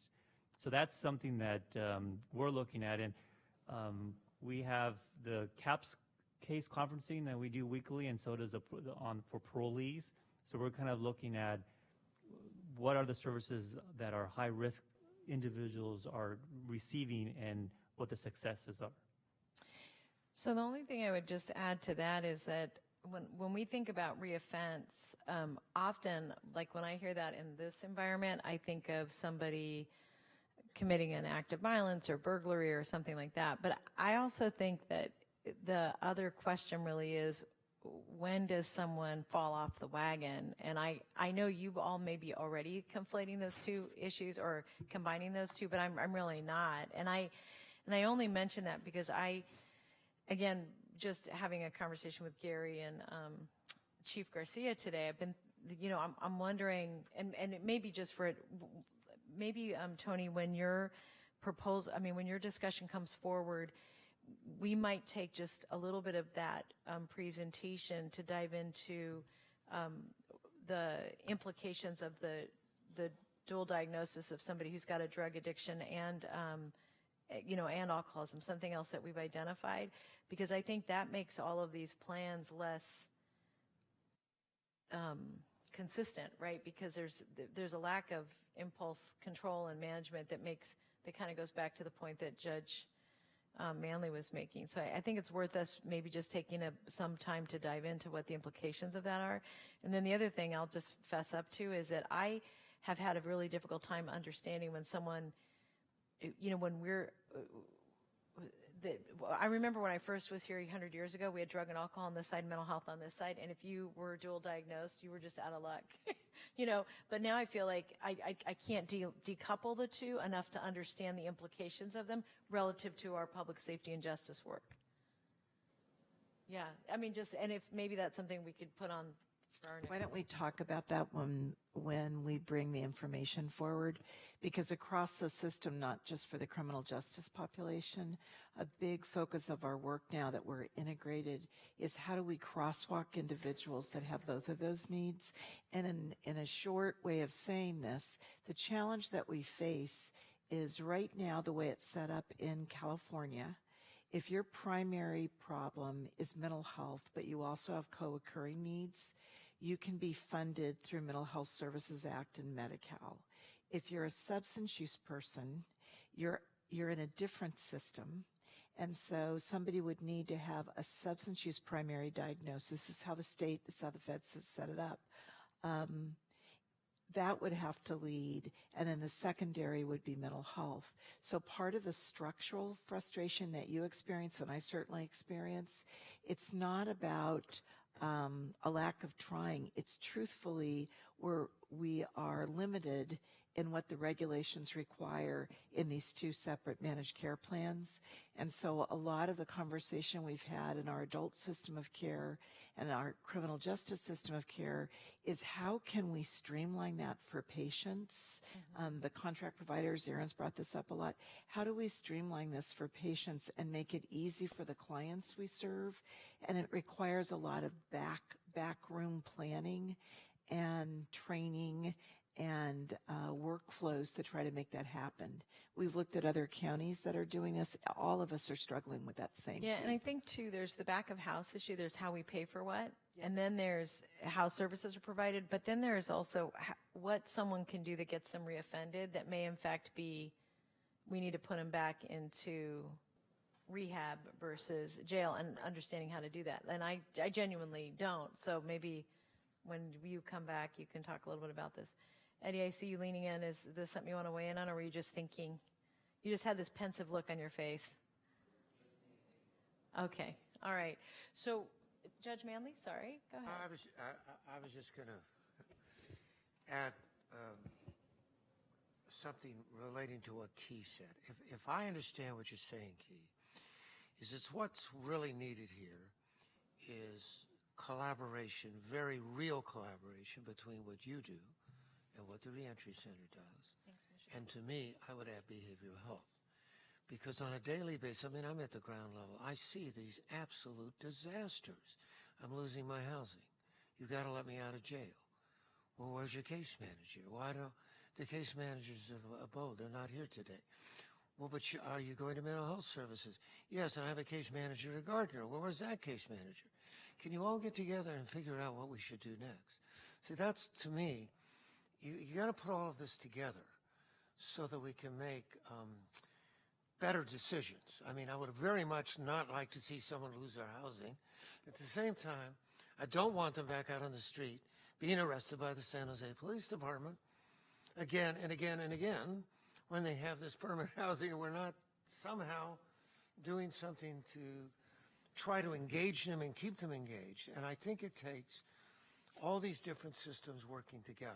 So that's something that we're looking at. And we have the CAPS case conferencing that we do weekly, and so does for parolees. So we're kind of looking at what are the services that our high-risk individuals are receiving and what the successes are. So the only thing I would just add to that is that when we think about reoffense, often, like when I hear that in this environment, I think of somebody committing an act of violence or burglary or something like that. But I also think that the other question really is, when does someone fall off the wagon? And I know you all may be already conflating those two issues or combining those two, but I'm really not. And I only mention that because again, just having a conversation with Gary and Chief Garcia today, I've been, I'm wondering, and it may be just for it, maybe Tony, when your proposal, when your discussion comes forward, we might take just a little bit of that presentation to dive into the implications of the the dual diagnosis of somebody who's got a drug addiction and, and alcoholism, something else that we've identified, because I think that makes all of these plans less consistent, right? Because there's a lack of impulse control and management that kind of goes back to the point that Judge Manley was making. So I think it's worth us maybe just taking some time to dive into what the implications of that are. And then the other thing I'll just fess up to is that I have had a really difficult time understanding when someone, when I remember when I first was here 100 years ago, we had drug and alcohol on this side, mental health on this side, and if you were dual diagnosed, you were just out of luck, But now I feel like I can't decouple the two enough to understand the implications of them relative to our public safety and justice work. Yeah, I mean, and if maybe that's something we could put on for our next. Why don't we talk about that when we bring the information forward? Because across the system, not just for the criminal justice population, a big focus of our work now that we're integrated is how do we crosswalk individuals that have both of those needs? And in a short way of saying this, the challenge that we face is right now the way it's set up in California. If your primary problem is mental health, but you also have co-occurring needs, you can be funded through Mental Health Services Act and Medi-Cal. If you're a substance use person, you're in a different system. And so somebody would need to have a substance use primary diagnosis. This is how this is how the feds has set it up. That would have to lead, and then the secondary would be mental health. So part of the structural frustration that you experience, and I certainly experience, it's not about a lack of trying. It's truthfully we are limited in what the regulations require in these two separate managed care plans. And so a lot of the conversation we've had in our adult system of care and our criminal justice system of care is how can we streamline that for patients? The contract providers, Aaron's brought this up a lot. How do we streamline this for patients and make it easy for the clients we serve? And it requires a lot of backroom planning and training and workflows to try to make that happen. We've looked at other counties that are doing this. All of us are struggling with that same piece. And I think, too, there's the back of house issue. There's how we pay for what. Yes. And then there's how services are provided. But then there's also what someone can do that gets them reoffended that may, in fact, be we need to put them back into rehab versus jail, and understanding how to do that. And I genuinely don't. So maybe when you come back, you can talk a little bit about this. Eddie, I see you leaning in. Is this something you want to weigh in on, or were you just thinking? You just had this pensive look on your face. Okay. All right. So, Judge Manley, sorry. Go ahead. I was just going to add something relating to what Key said. If I understand what you're saying, Key, is it's what's really needed here is collaboration, very real collaboration between what you do and what the Reentry Center does. Thanks, and to me, I would add behavioral health. Because on a daily basis, I mean, I'm at the ground level. I see these absolute disasters. I'm losing my housing. You've got to let me out of jail. Well, where's your case manager? Why don't the case managers of Bo, they're not here today. Well, but are you going to mental health services? Yes, and I have a case manager at Gardner. Well, where's that case manager? Can you all get together and figure out what we should do next? See, that's, to me, you got to put all of this together so that we can make better decisions. I mean, I would very much not like to see someone lose their housing. At the same time, I don't want them back out on the street being arrested by the San Jose Police Department again and again and again when they have this permanent housing and we're not somehow doing something to try to engage them and keep them engaged. And I think it takes all these different systems working together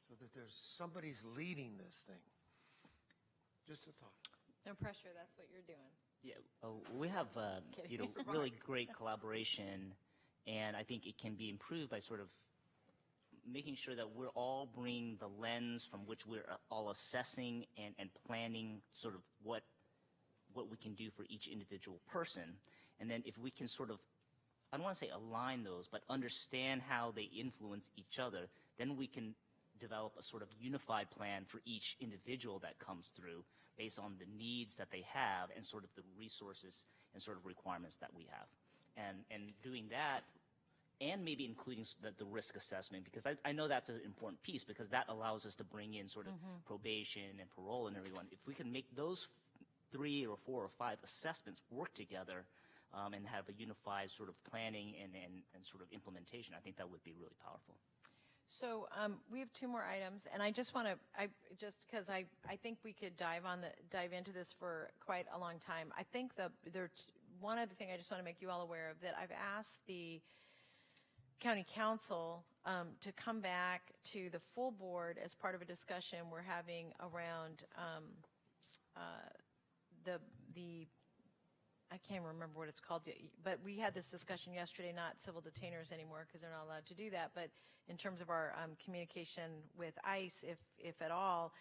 so that there's somebody's leading this thing. Just a thought. No pressure. That's what you're doing. Yeah, we have really great collaboration, and I think it can be improved by sort of making sure that we're all bringing the lens from which we're all assessing and planning sort of what we can do for each individual person. And then if we can sort of, I don't want to say align those, but understand how they influence each other, then we can develop a sort of unified plan for each individual that comes through based on the needs that they have and sort of the resources and sort of requirements that we have. And doing that, and maybe including the risk assessment, because I know that's an important piece, because that allows us to bring in sort of probation and parole and everyone. If we can make those 3 or 4 or 5 assessments work together and have a unified sort of planning and sort of implementation, I think that would be really powerful. So we have 2 more items, and I just want to, just because I think we could dive into this for quite a long time. I think one other thing I just want to make you all aware of, that I've asked the County Council to come back to the full board as part of a discussion we're having around the I can't remember what it's called, but we had this discussion yesterday, not civil detainers anymore because they're not allowed to do that, but in terms of our communication with ICE, if at all,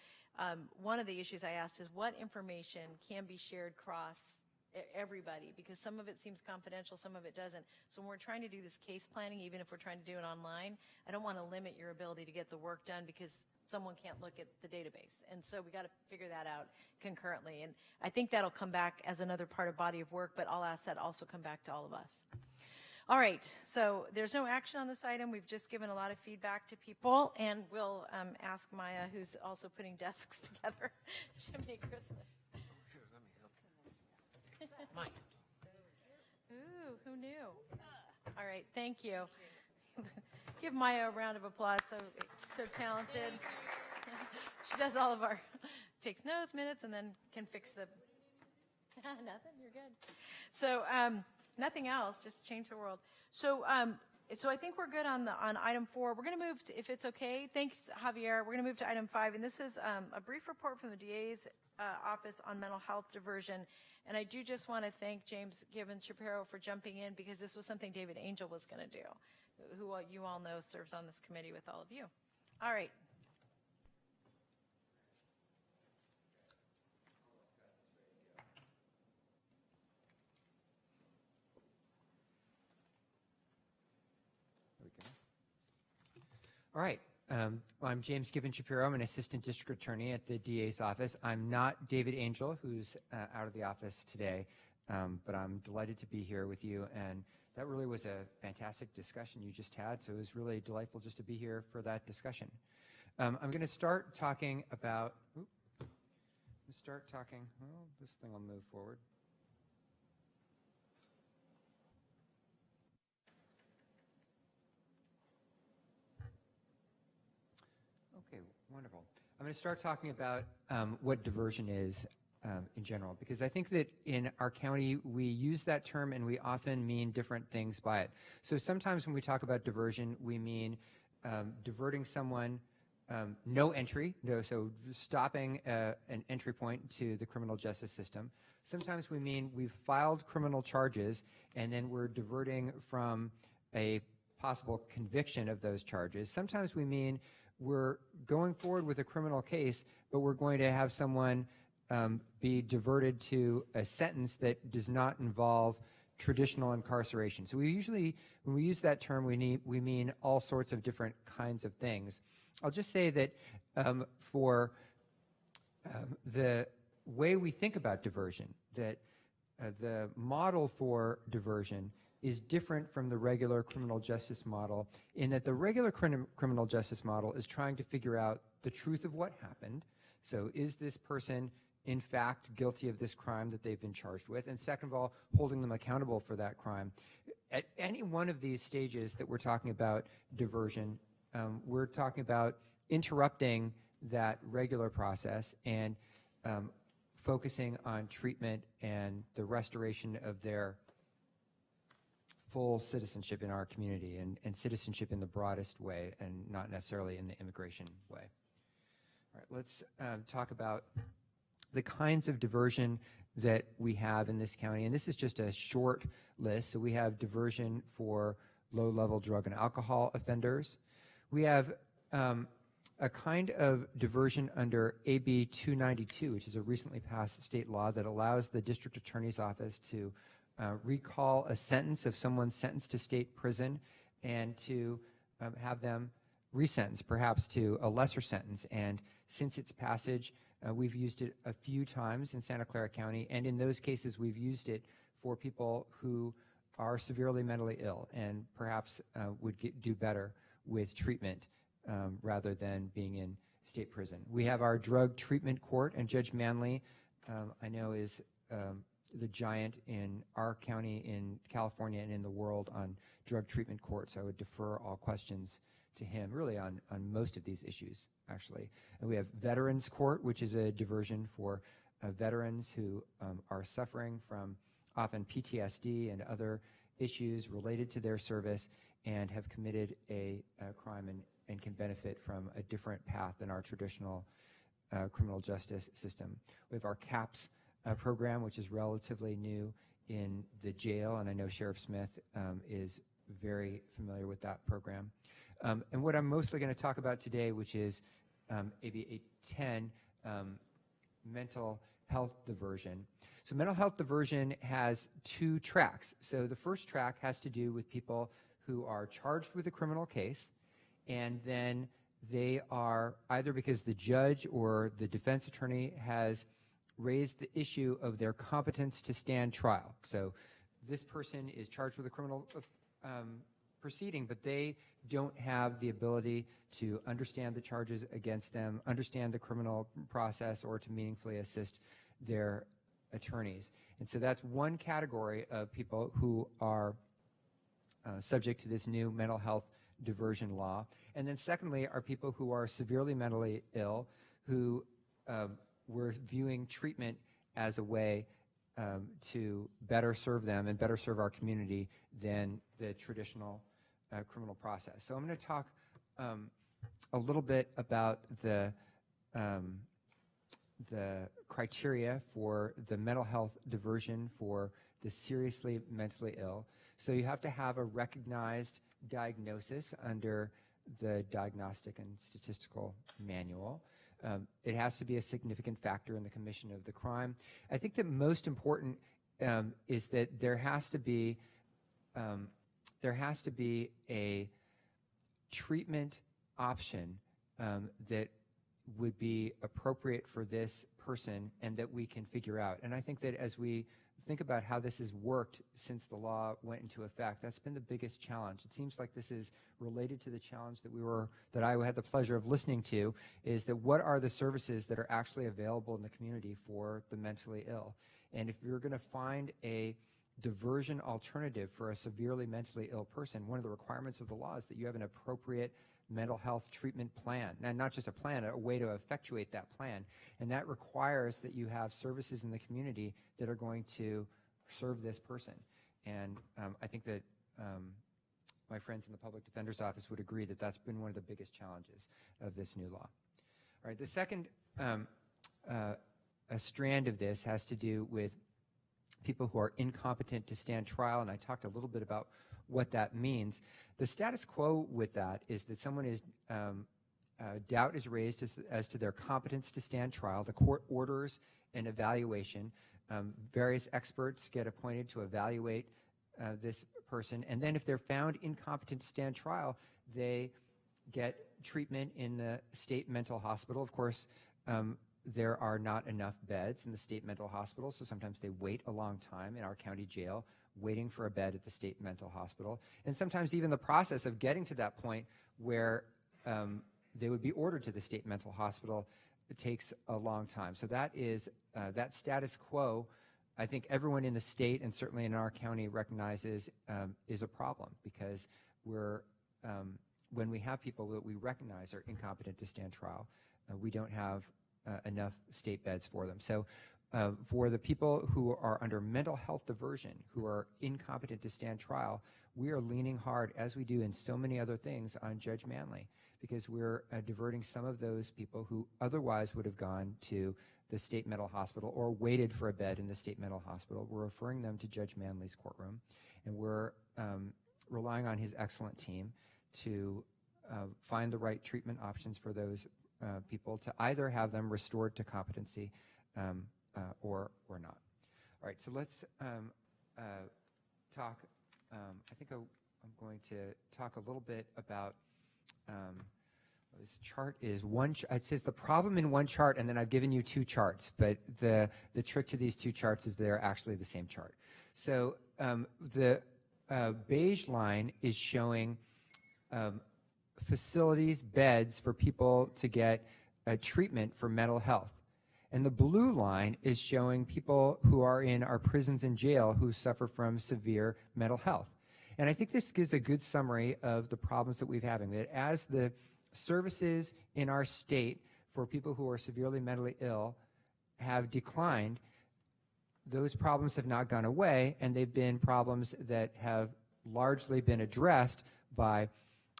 one of the issues I asked is what information can be shared across everybody, because some of it seems confidential, some of it doesn't. So when we're trying to do this case planning, even if we're trying to do it online, I don't want to limit your ability to get the work done because someone can't look at the database. And so we got to figure that out concurrently. And I think that'll come back as another part of body of work, but I'll ask that also come back to all of us. All right, so there's no action on this item. We've just given a lot of feedback to people, and we'll ask Maya, who's also putting desks together, Chimney Christmas. Maya. Ooh, who knew? All right, thank you. Give Maya a round of applause, so talented. She does all of our, takes notes, minutes, and then can fix the, nothing, you're good. So nothing else, just change the world. So so I think we're good on item 4. We're going to move to, if it's okay, thanks Javier, we're going to move to item 5, and this is a brief report from the DA's office on mental health diversion. And I do just want to thank James Gibbons Shapiro for jumping in, because this was something David Angel was going to do, who you all know serves on this committee with all of you. All right. All right. I'm James Gibbons Shapiro. I'm an assistant district attorney at the DA's office. I'm not David Angel, who's out of the office today, but I'm delighted to be here with you. And that really was a fantastic discussion you just had, so it was really delightful just to be here for that discussion. I'm going to start talking about, well, this thing will move forward. Okay, wonderful. I'm going to start talking about what diversion is in general, because I think that in our county we use that term and we often mean different things by it. So sometimes when we talk about diversion, we mean diverting someone, no entry, so stopping an entry point to the criminal justice system. Sometimes we mean we've filed criminal charges and then we're diverting from a possible conviction of those charges. Sometimes we mean we're going forward with a criminal case, but we're going to have someone be diverted to a sentence that does not involve traditional incarceration. So we usually, when we use that term, we mean all sorts of different kinds of things. I'll just say that for the way we think about diversion, that the model for diversion is different from the regular criminal justice model, in that the regular criminal justice model is trying to figure out the truth of what happened. So is this person in fact guilty of this crime that they've been charged with? And second of all, holding them accountable for that crime. At any one of these stages that we're talking about diversion, we're talking about interrupting that regular process and focusing on treatment and the restoration of their full citizenship in our community, and citizenship in the broadest way and not necessarily in the immigration way. All right, let's talk about the kinds of diversion that we have in this county, and this is just a short list. So we have diversion for low-level drug and alcohol offenders. We have a kind of diversion under AB 292, which is a recently passed state law that allows the district attorney's office to recall a sentence of someone sentenced to state prison and to have them resentenced, perhaps to a lesser sentence. And since its passage, we've used it a few times in Santa Clara County, and in those cases we've used it for people who are severely mentally ill and perhaps would do better with treatment rather than being in state prison. We have our drug treatment court, and Judge Manley, I know, is the giant in our county, in California, and in the world on drug treatment courts. I would defer all questions to him, really on most of these issues, actually. And we have Veterans Court, which is a diversion for veterans who are suffering from often PTSD and other issues related to their service and have committed a crime and can benefit from a different path than our traditional criminal justice system. We have our CAPS program, which is relatively new in the jail, and I know Sheriff Smith is very familiar with that program. And what I'm mostly going to talk about today, which is AB 810, mental health diversion. So mental health diversion has two tracks. So the first track has to do with people who are charged with a criminal case, and then they are, either because the judge or the defense attorney has raised the issue of their competence to stand trial. So this person is charged with a criminal proceeding, but they don't have the ability to understand the charges against them, understand the criminal process, or to meaningfully assist their attorneys. And so that's one category of people who are subject to this new mental health diversion law. And then secondly are people who are severely mentally ill, who we're viewing treatment as a way to better serve them and better serve our community than the traditional criminal process. So I'm going to talk a little bit about the criteria for the mental health diversion for the seriously mentally ill. So you have to have a recognized diagnosis under the Diagnostic and Statistical Manual. It has to be a significant factor in the commission of the crime. I think that most important is that there has to be a treatment option that would be appropriate for this person and that we can figure out. And I think that as we think about how this has worked since the law went into effect, that's been the biggest challenge. It seems like this is related to the challenge that I had the pleasure of listening to, is that what are the services that are actually available in the community for the mentally ill? And if you're going to find a diversion alternative for a severely mentally ill person, one of the requirements of the law is that you have an appropriate mental health treatment plan, and not just a plan, a way to effectuate that plan. And that requires that you have services in the community that are going to serve this person. And I think that my friends in the Public Defender's Office would agree that that's been one of the biggest challenges of this new law. All right, the second a strand of this has to do with people who are incompetent to stand trial, and I talked a little bit about what that means. The status quo with that is that someone is doubt is raised as to their competence to stand trial. The court orders an evaluation. Various experts get appointed to evaluate this person, and then if they're found incompetent to stand trial, they get treatment in the state mental hospital. Of course, there are not enough beds in the state mental hospital, so sometimes they wait a long time in our county jail, waiting for a bed at the state mental hospital. And sometimes even the process of getting to that point where they would be ordered to the state mental hospital, it takes a long time. So that is that status quo, I think everyone in the state and certainly in our county recognizes is a problem, because when we have people that we recognize are incompetent to stand trial, we don't have enough state beds for them. So for the people who are under mental health diversion, who are incompetent to stand trial, we are leaning hard, as we do in so many other things, on Judge Manley, because we're diverting some of those people who otherwise would have gone to the state mental hospital or waited for a bed in the state mental hospital. We're referring them to Judge Manley's courtroom, and we're relying on his excellent team to find the right treatment options for those people, to either have them restored to competency or not. All right, so let's talk. I think I'm going to talk a little bit about This chart is it says the problem in one chart, and then I've given you two charts, but the trick to these two charts is they're actually the same chart. So the beige line is showing facilities, beds for people to get treatment for mental health. And the blue line is showing people who are in our prisons and jail who suffer from severe mental health. And I think this gives a good summary of the problems that we're having, that as the services in our state for people who are severely mentally ill have declined, those problems have not gone away, and they've been problems that have largely been addressed by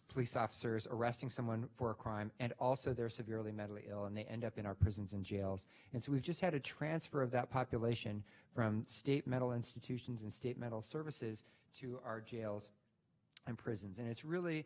police officers arresting someone for a crime, and also they're severely mentally ill and they end up in our prisons and jails. And so we've just had a transfer of that population from state mental institutions and state mental services to our jails and prisons. And it's really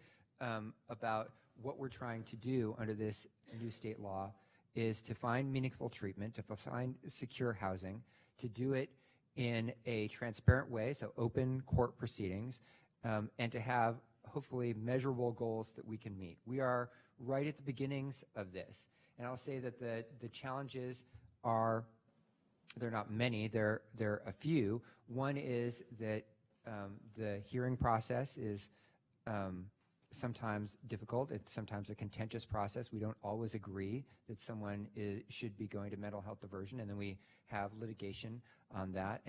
about what we're trying to do under this new state law is to find meaningful treatment, to find secure housing, to do it in a transparent way, so open court proceedings, and to have hopefully measurable goals that we can meet. We are right at the beginnings of this. And I'll say that the challenges are, they're not many, they're a few. One is that the hearing process is sometimes difficult. It's sometimes a contentious process. We don't always agree that someone should be going to mental health diversion, and then we have litigation on that.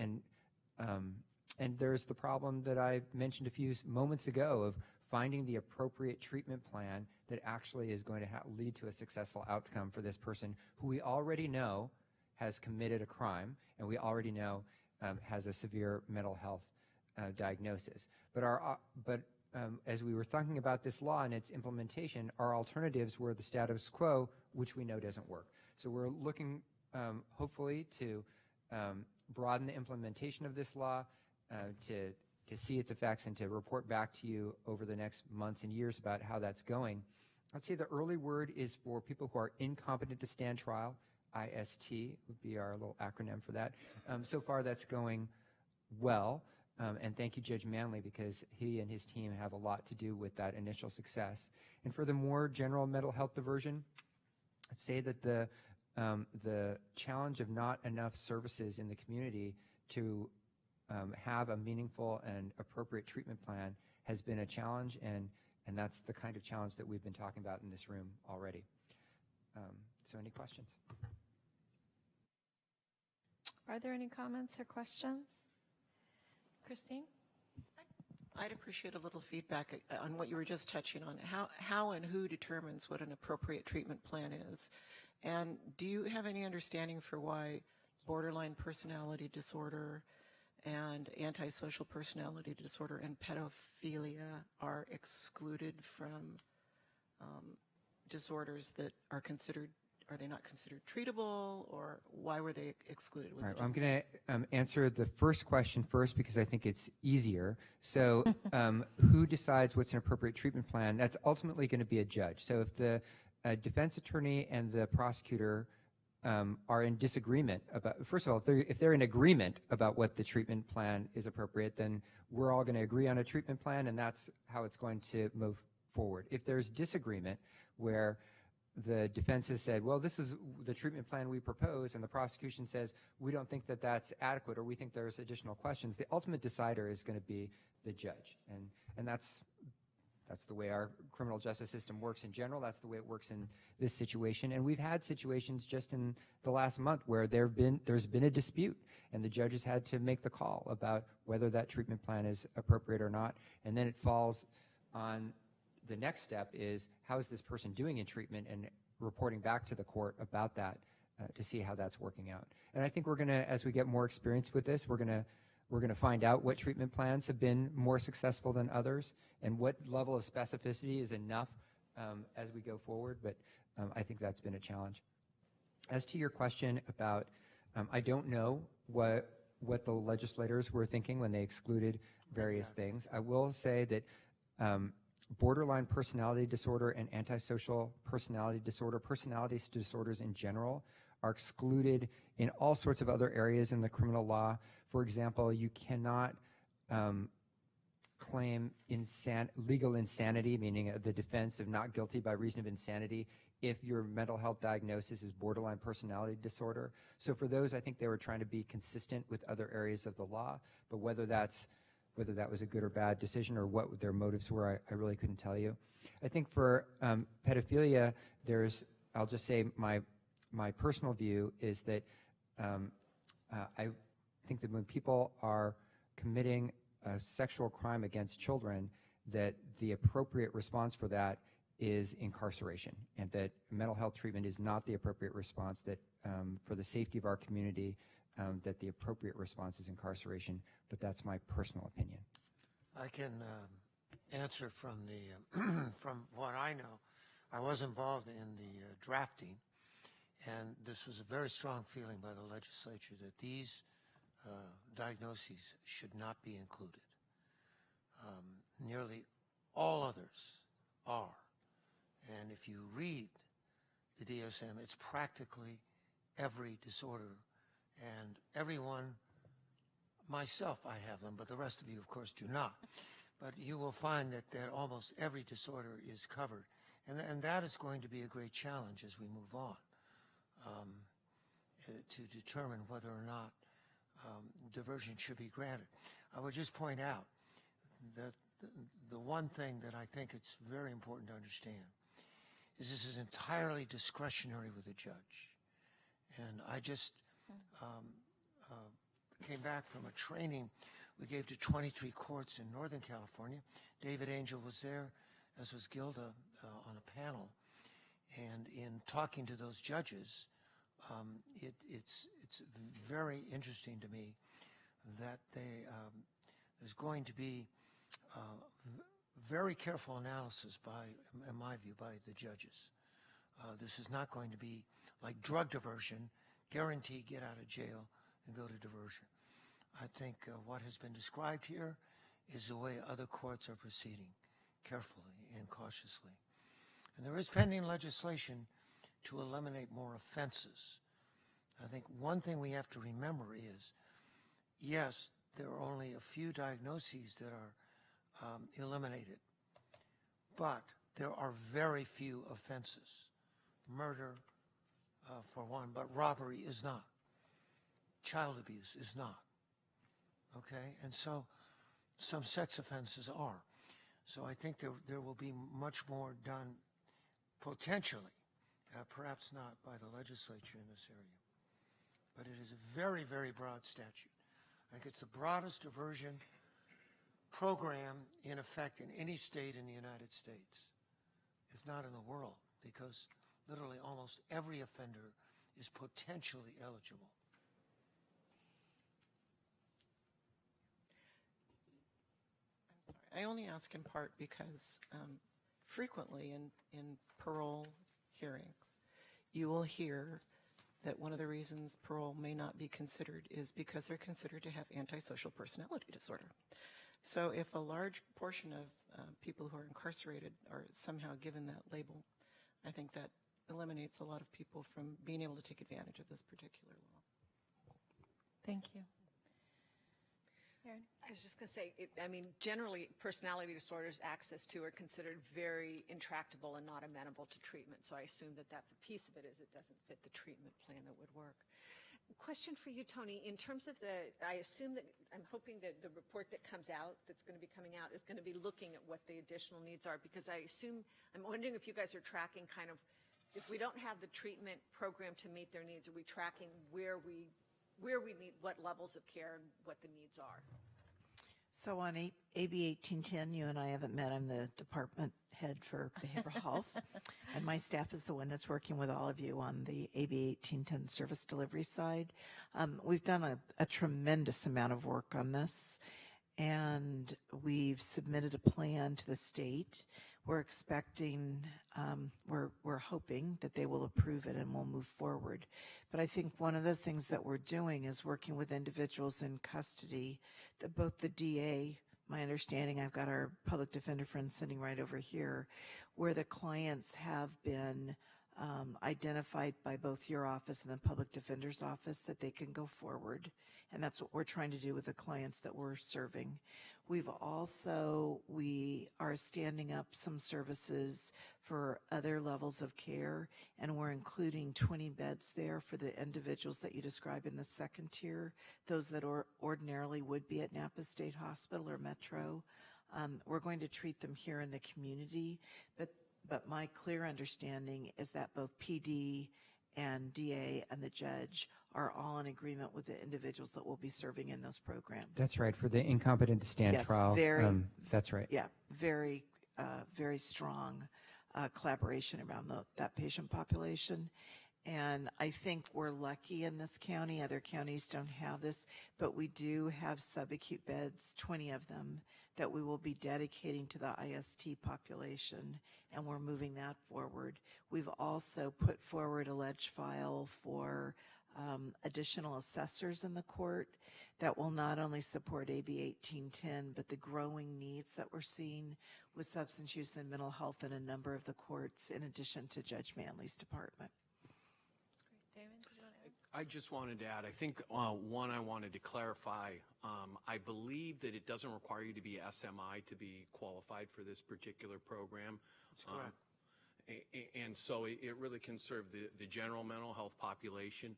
And there's the problem that I mentioned a few moments ago of finding the appropriate treatment plan that actually is going to lead to a successful outcome for this person who we already know has committed a crime and we already know has a severe mental health diagnosis. But as we were thinking about this law and its implementation, our alternatives were the status quo, which we know doesn't work. So we're looking hopefully to broaden the implementation of this law, to see its effects and to report back to you over the next months and years about how that's going. I'd say the early word is for people who are incompetent to stand trial. IST would be our little acronym for that. So far that's going well, and thank you, Judge Manley, because he and his team have a lot to do with that initial success. And for the more general mental health diversion, I'd say that the challenge of not enough services in the community to have a meaningful and appropriate treatment plan has been a challenge, and that's the kind of challenge that we've been talking about in this room already. So any questions? Are there any comments or questions? Christine? I'd appreciate a little feedback on what you were just touching on. How and who determines what an appropriate treatment plan is? And do you have any understanding for why borderline personality disorder and antisocial personality disorder and pedophilia are excluded from disorders that are they not considered treatable, or why were they excluded? All right, I'm going to answer the first question first because I think it's easier. So who decides what's an appropriate treatment plan? That's ultimately going to be a judge. So if the defense attorney and the prosecutor are in disagreement about, first of all, if they're in agreement about what the treatment plan is appropriate, then we're all going to agree on a treatment plan, and that's how it's going to move forward. If there's disagreement where the defense has said, well, this is the treatment plan we propose, and the prosecution says, we don't think that that's adequate, or we think there's additional questions, the ultimate decider is going to be the judge. And that's the way our criminal justice system works in general. That's the way it works in this situation. And we've had situations just in the last month where there's been a dispute, and the judges had to make the call about whether that treatment plan is appropriate or not. And then it falls on the next step is, how is this person doing in treatment, and reporting back to the court about that to see how that's working out. And I think we're going to, as we get more experience with this, we're going to find out what treatment plans have been more successful than others and what level of specificity is enough as we go forward. But I think that's been a challenge. As to your question about, I don't know what the legislators were thinking when they excluded various things. I will say that borderline personality disorder and antisocial personality disorder, personality disorders in general, are excluded in all sorts of other areas in the criminal law. For example, you cannot claim legal insanity, meaning the defense of not guilty by reason of insanity, if your mental health diagnosis is borderline personality disorder. So for those, I think they were trying to be consistent with other areas of the law, but whether that was a good or bad decision or what their motives were, I really couldn't tell you. I think for pedophilia, I'll just say my personal view is that I think that when people are committing a sexual crime against children, that the appropriate response for that is incarceration, and that mental health treatment is not the appropriate response, that for the safety of our community, that the appropriate response is incarceration, but that's my personal opinion. I can answer from the from what I know. I was involved in the drafting, and this was a very strong feeling by the legislature that these diagnoses should not be included. Nearly all others are. And if you read the DSM, it's practically every disorder. And everyone, myself, I have them, but the rest of you, of course, do not. But you will find that almost every disorder is covered. And that is going to be a great challenge as we move on to determine whether or not diversion should be granted. I would just point out that the one thing that I think it's very important to understand is this is entirely discretionary with the judge. And I just came back from a training we gave to 23 courts in Northern California. David Angel was there, as was Gilda, on a panel. And in talking to those judges, it's very interesting to me that there's going to be very careful analysis in my view, by the judges. This is not going to be like drug diversion, guarantee get out of jail and go to diversion. I think what has been described here is the way other courts are proceeding, carefully and cautiously. And there is pending legislation to eliminate more offenses. I think one thing we have to remember is, yes, there are only a few diagnoses that are eliminated, but there are very few offenses. Murder, for one, but robbery is not. Child abuse is not. Okay? And so some sex offenses are. So I think there will be much more done potentially, perhaps not by the legislature in this area. But it is a very, very broad statute. I think it's the broadest diversion program in effect in any state in the United States, if not in the world, because literally almost every offender is potentially eligible. I'm sorry. I only ask in part because frequently in parole hearings, you will hear that one of the reasons parole may not be considered is because they're considered to have antisocial personality disorder. So if a large portion of people who are incarcerated are somehow given that label, I think that eliminates a lot of people from being able to take advantage of this particular law. Thank you. Erin? I was just going to say, generally personality disorders access to are considered very intractable and not amenable to treatment. So I assume that that's a piece of it, is it doesn't fit the treatment plan that would work. Question for you, Tony. In terms of I'm hoping that the report that comes out, that's going to be coming out, is going to be looking at what the additional needs are, because I'm wondering if you guys are tracking kind of, if we don't have the treatment program to meet their needs, are we tracking where we need, what levels of care and what the needs are? So on AB 1810, you and I haven't met. I'm the department head for behavioral health, and my staff is the one that's working with all of you on the AB 1810 service delivery side. We've done a tremendous amount of work on this, and we've submitted a plan to the state. We're expecting, we're hoping that they will approve it and we'll move forward. But I think one of the things that we're doing is working with individuals in custody, both the DA, my understanding, I've got our public defender friend sitting right over here, where the clients have been identified by both your office and the public defender's office that they can go forward. And that's what we're trying to do with the clients that we're serving. We are standing up some services for other levels of care, and we're including 20 beds there for the individuals that you describe in the second tier, those that ordinarily would be at Napa State Hospital or Metro. We're going to treat them here in the community, but my clear understanding is that both PD and DA and the judge are all in agreement with the individuals that will be serving in those programs. That's right, for the incompetent to stand Yes, trial. That's right. Yeah, very strong collaboration around that patient population. And I think we're lucky in this county. Other counties don't have this, but we do have subacute beds, 20 of them, that we will be dedicating to the IST population, and we're moving that forward. We've also put forward a ledge file for additional assessors in the court that will not only support AB 1810, but the growing needs that we're seeing with substance use and mental health in a number of the courts, in addition to Judge Manley's department. I just wanted to add, I think one I wanted to clarify, I believe that it doesn't require you to be SMI to be qualified for this particular program. That's correct. And so it really can serve the general mental health population.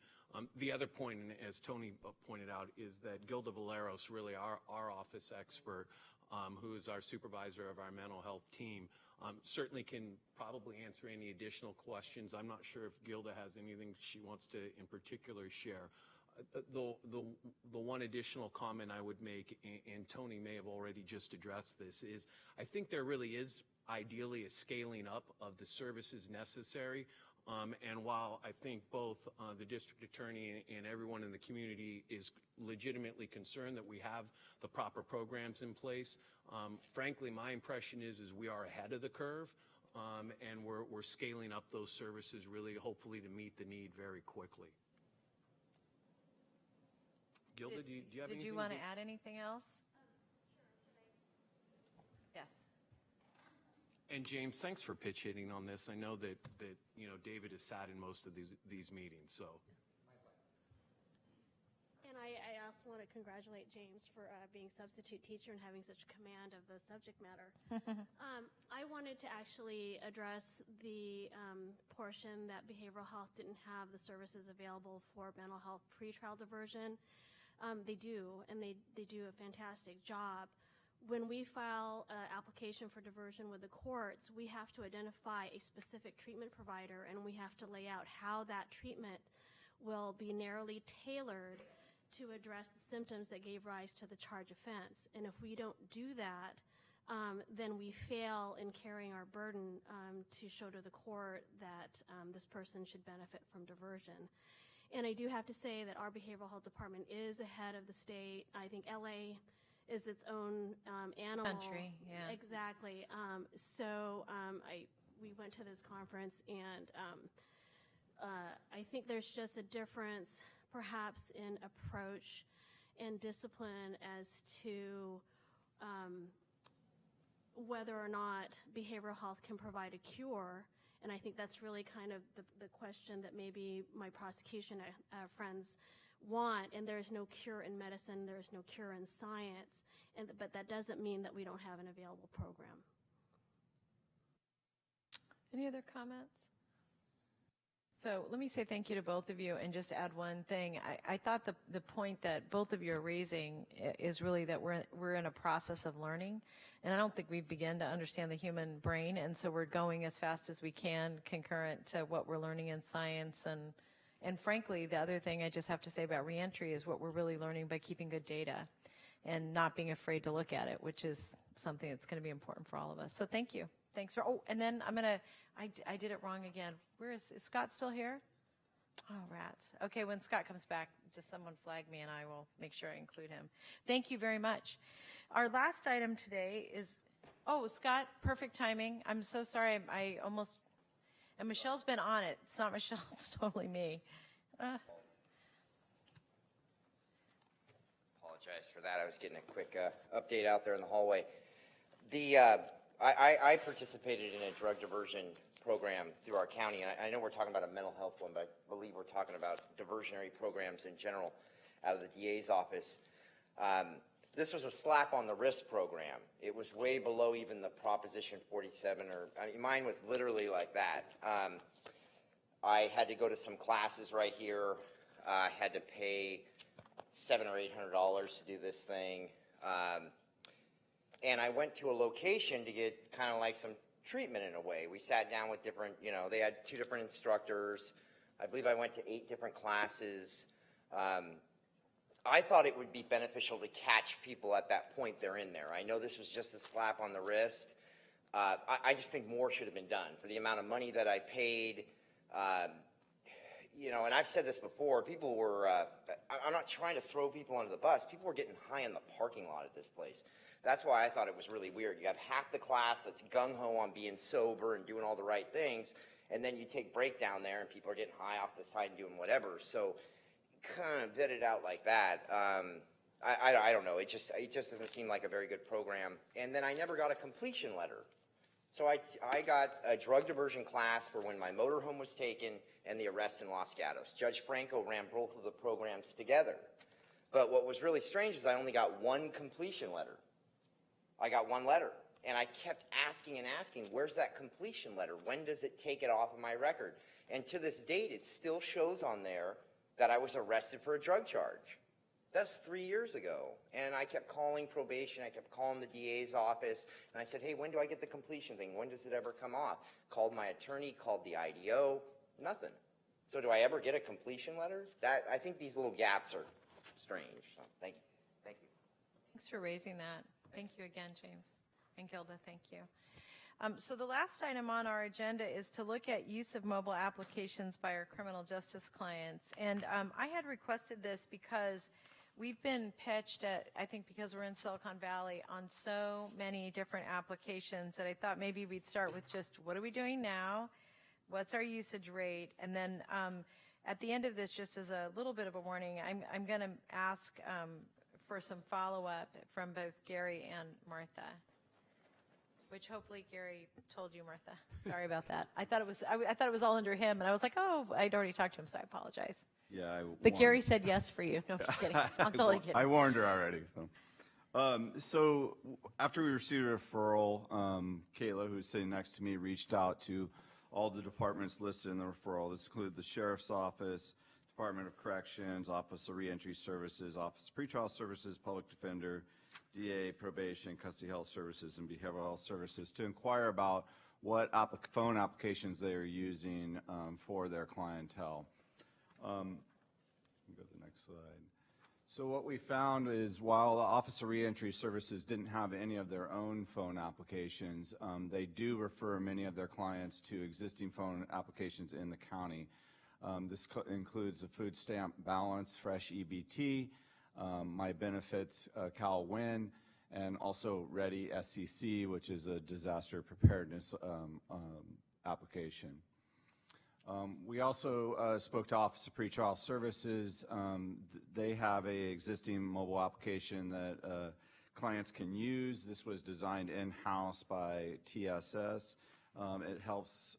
The other point, and as Tony pointed out, is that Gilda Valeros, really our office expert, who is our supervisor of our mental health team, certainly can probably answer any additional questions. I'm not sure if Gilda has anything she wants to in particular share. The one additional comment I would make, and Tony may have already just addressed this, is I think there really is ideally a scaling up of the services necessary. And while I think both the district attorney and everyone in the community is legitimately concerned that we have the proper programs in place, frankly, my impression is we are ahead of the curve, and we're scaling up those services really, hopefully, to meet the need very quickly. Gilda, do you have anything? Did you want to add anything else? Yes. And James, thanks for pitch hitting on this. I know that David has sat in most of these meetings, so. And I also want to congratulate James for being substitute teacher and having such command of the subject matter. I wanted to actually address the portion that behavioral health didn't have the services available for mental health pretrial diversion. They do, and they do a fantastic job. When we file an application for diversion with the courts, we have to identify a specific treatment provider, and we have to lay out how that treatment will be narrowly tailored to address the symptoms that gave rise to the charge offense. And if we don't do that, then we fail in carrying our burden to show to the court that this person should benefit from diversion. And I do have to say that our behavioral health department is ahead of the state. I think LA is its own animal. Country, yeah. Exactly. We went to this conference, and I think there's just a difference, perhaps, in approach and discipline as to whether or not behavioral health can provide a cure. And I think that's really kind of the question that maybe my prosecution friends want. And there's no cure in medicine, there's no cure in science, but that doesn't mean that we don't have an available program. Any other comments? So let me say thank you to both of you and just add one thing. I thought the point that both of you are raising is really that we're in a process of learning, and I don't think we've begun to understand the human brain, and so we're going as fast as we can concurrent to what we're learning in science. And frankly, the other thing I just have to say about reentry is what we're really learning by keeping good data and not being afraid to look at it, which is something that's going to be important for all of us. So thank you. Thanks for, and then I did it wrong again. Is Scott still here? Oh, rats. Okay, when Scott comes back, just someone flag me and I will make sure I include him. Thank you very much. Our last item today is, Scott, perfect timing. I'm so sorry, and Michelle's been on it. It's not Michelle, it's totally me. Apologize for that. I was getting a quick update out there in the hallway. I participated in a drug diversion program through our county. And I know we're talking about a mental health one, but I believe we're talking about diversionary programs in general out of the DA's office. This was a slap on the wrist program. It was way below even the Proposition 47, mine was literally like that. I had to go to some classes right here. I had to pay $700 or $800 to do this thing. And I went to a location to get kind of like some treatment in a way. We sat down with different, they had 2 different instructors. I believe I went to 8 different classes. I thought it would be beneficial to catch people at that point they're in there. I know this was just a slap on the wrist. I just think more should have been done for the amount of money that I paid. And I've said this before, people were, I'm not trying to throw people under the bus, people were getting high in the parking lot at this place. That's why I thought it was really weird. You have half the class that's gung-ho on being sober and doing all the right things, and then you take break down there and people are getting high off the side and doing whatever. So kind of vet it out like that. I don't know. It just doesn't seem like a very good program. And then I never got a completion letter. So I got a drug diversion class for when my motorhome was taken and the arrest in Los Gatos. Judge Franco ran both of the programs together. But what was really strange is I only got 1 completion letter. I got 1 letter. And I kept asking and asking, where's that completion letter? When does it take it off of my record? And to this date, it still shows on there that I was arrested for a drug charge. That's 3 years ago. And I kept calling probation. I kept calling the DA's office. And I said, hey, when do I get the completion thing? When does it ever come off? Called my attorney, called the IDO, nothing. So do I ever get a completion letter? I think these little gaps are strange. So thank you. Thank you. Thanks for raising that. Thank you again, James. And Gilda, thank you. So the last item on our agenda is to look at use of mobile applications by our criminal justice clients. And I had requested this because we've been pitched at, I think because we're in Silicon Valley, on so many different applications that I thought maybe we'd start with just what are we doing now? What's our usage rate? And then at the end of this, just as a little bit of a warning, I'm going to ask for some follow-up from both Gary and Martha. Which hopefully Gary told you, Martha. Sorry about that. I thought it was all under him, and I was like, oh, I'd already talked to him, so I apologize. Yeah, But Gary said yes for you. No, I'm just kidding. I'm totally kidding. I warned her already. So after we received a referral, Kayla, who's sitting next to me, reached out to all the departments listed in the referral. This included the Sheriff's Office, Department of Corrections, Office of Reentry Services, Office of Pretrial Services, Public Defender, DA, Probation, Custody Health Services, and Behavioral Health Services to inquire about what phone applications they are using for their clientele. Go to the next slide. So what we found is while the Office of Reentry Services didn't have any of their own phone applications, they do refer many of their clients to existing phone applications in the county. This includes the Food Stamp Balance, Fresh EBT, My Benefits, CalWin, and also Ready SCC, which is a disaster preparedness application. We also spoke to Office of Pretrial Services. They have an existing mobile application that clients can use. This was designed in-house by TSS. It helps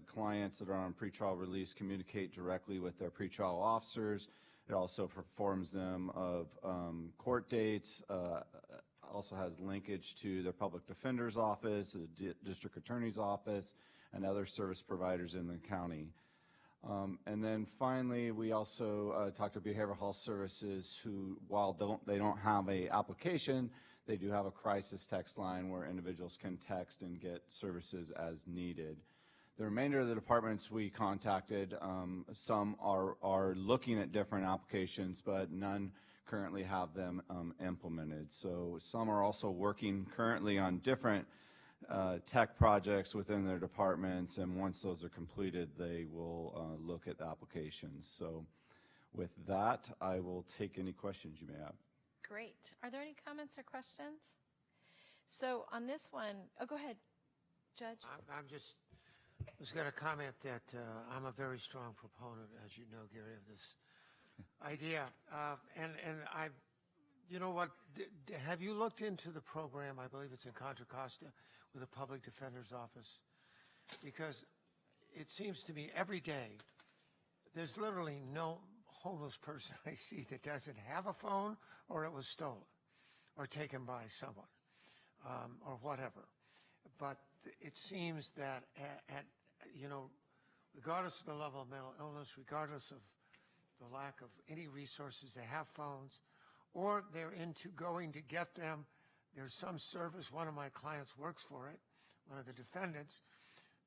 clients that are on pretrial release communicate directly with their pretrial officers. It also informs them of court dates, also has linkage to their public defender's office, the district attorney's office, and other service providers in the county. And then finally, we also talked to Behavioral Health Services, who, while they don't have an application, they do have a crisis text line where individuals can text and get services as needed. The remainder of the departments we contacted, some are looking at different applications, but none currently have them implemented. So some are also working currently on different tech projects within their departments, and once those are completed, they will look at the applications. So with that, I will take any questions you may have. Great. Are there any comments or questions? So on this one, oh, go ahead, Judge. I'm just was going to comment that I'm a very strong proponent, as you know, Gary, of this idea. And I, you know what, have you looked into the program? I believe it's in Contra Costa with the Public Defender's Office. Because it seems to me every day, there's literally no homeless person I see that doesn't have a phone or it was stolen or taken by someone or whatever. But it seems that regardless of the level of mental illness, regardless of the lack of any resources, they have phones, or they're into going to get them. There's some service. One of my clients works for it, one of the defendants,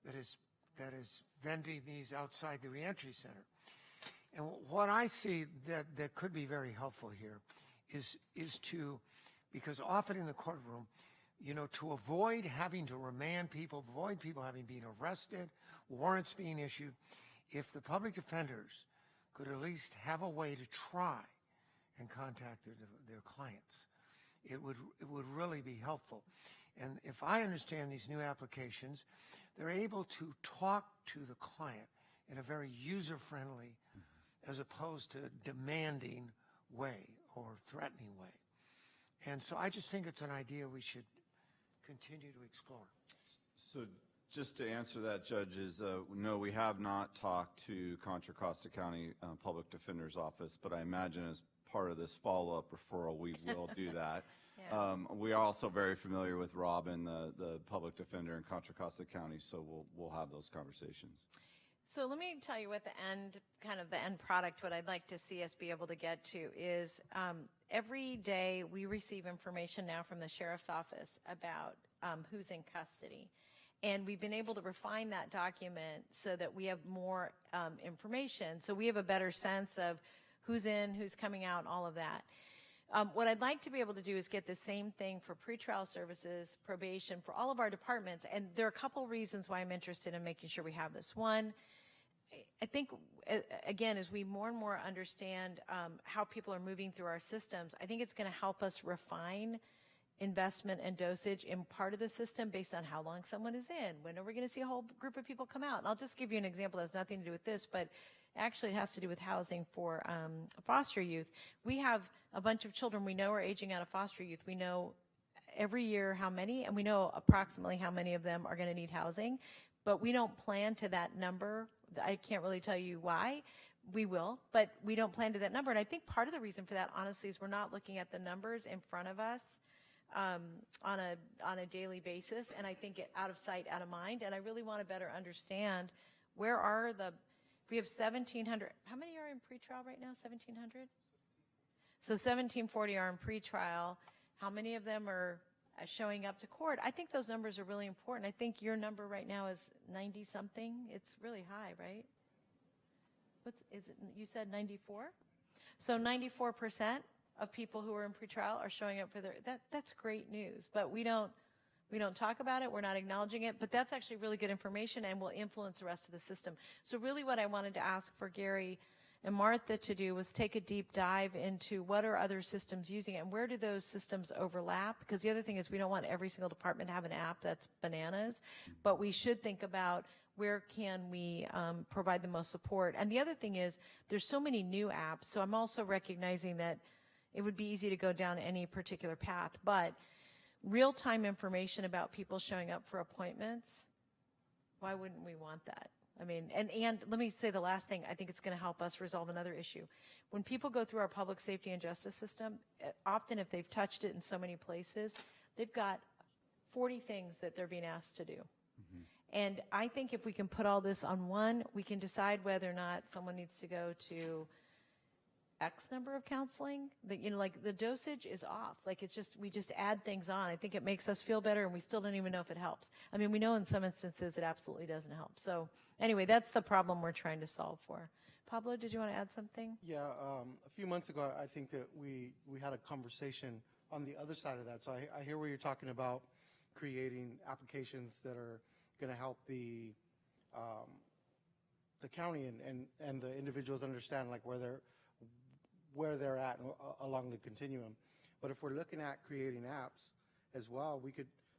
that is vending these outside the reentry center. And what I see that could be very helpful here is to, because often in the courtroom, to avoid having to remand people, avoid people having been arrested, warrants being issued, if the public defenders could at least have a way to try and contact their clients, it would really be helpful. And if I understand these new applications, they're able to talk to the client in a very user-friendly, as opposed to demanding way or threatening way. And so I just think it's an idea we should continue to explore. So just to answer that, Judge, is no, we have not talked to Contra Costa County Public Defender's Office, but I imagine as part of this follow-up referral, we will do that. Yeah. We are also very familiar with Robin, the public defender in Contra Costa County, so we'll have those conversations. So let me tell you what the end product, what I'd like to see us be able to get to is every day we receive information now from the sheriff's office about who's in custody. And we've been able to refine that document so that we have more information. So we have a better sense of who's in, who's coming out, and all of that. What I'd like to be able to do is get the same thing for pretrial services, probation, for all of our departments. And there are a couple reasons why I'm interested in making sure we have this. One, I think, again, as we more and more understand how people are moving through our systems, I think it's going to help us refine investment and dosage in part of the system based on how long someone is in. When are we going to see a whole group of people come out? And I'll just give you an example that has nothing to do with this, but actually it has to do with housing for foster youth. We have a bunch of children we know are aging out of foster youth. We know every year how many, and we know approximately how many of them are going to need housing, but we don't plan to that number. I can't really tell you why. We will, but we don't plan to that number. And I think part of the reason for that, honestly, is we're not looking at the numbers in front of us on a daily basis, and I think it out of sight, out of mind. And I really want to better understand where are the. We have 1,700. How many are in pretrial right now? 1,700. So 1,740 are in pretrial. How many of them are showing up to court? I think those numbers are really important. I think your number right now is 90 something. It's really high, right? Is it? You said 94. So 94% of people who are in pretrial are showing up for their. That's great news, but we don't talk about it. We're not acknowledging it, but that's actually really good information and will influence the rest of the system. So really what I wanted to ask for Gary and Martha to do was take a deep dive into what are other systems using it and where do those systems overlap? Because the other thing is we don't want every single department to have an app that's bananas, but we should think about where can we provide the most support. And the other thing is there's so many new apps, so I'm also recognizing that it would be easy to go down any particular path, but real-time information about people showing up for appointments, why wouldn't we want that? I mean, and let me say the last thing, I think it's going to help us resolve another issue. When people go through our public safety and justice system, often if they've touched it in so many places, they've got 40 things that they're being asked to do. Mm-hmm. And I think if we can put all this on one, we can decide whether or not someone needs to go to X number of counseling, that, like the dosage is off. Like we just add things on. I think it makes us feel better and we still don't even know if it helps. I mean, we know in some instances it absolutely doesn't help. So anyway, that's the problem we're trying to solve for. Pablo, did you want to add something? Yeah, a few months ago, I think that we had a conversation on the other side of that. So I hear where you're talking about creating applications that are going to help the county and the individuals understand like where they're at along the continuum. But if we're looking at creating apps as well,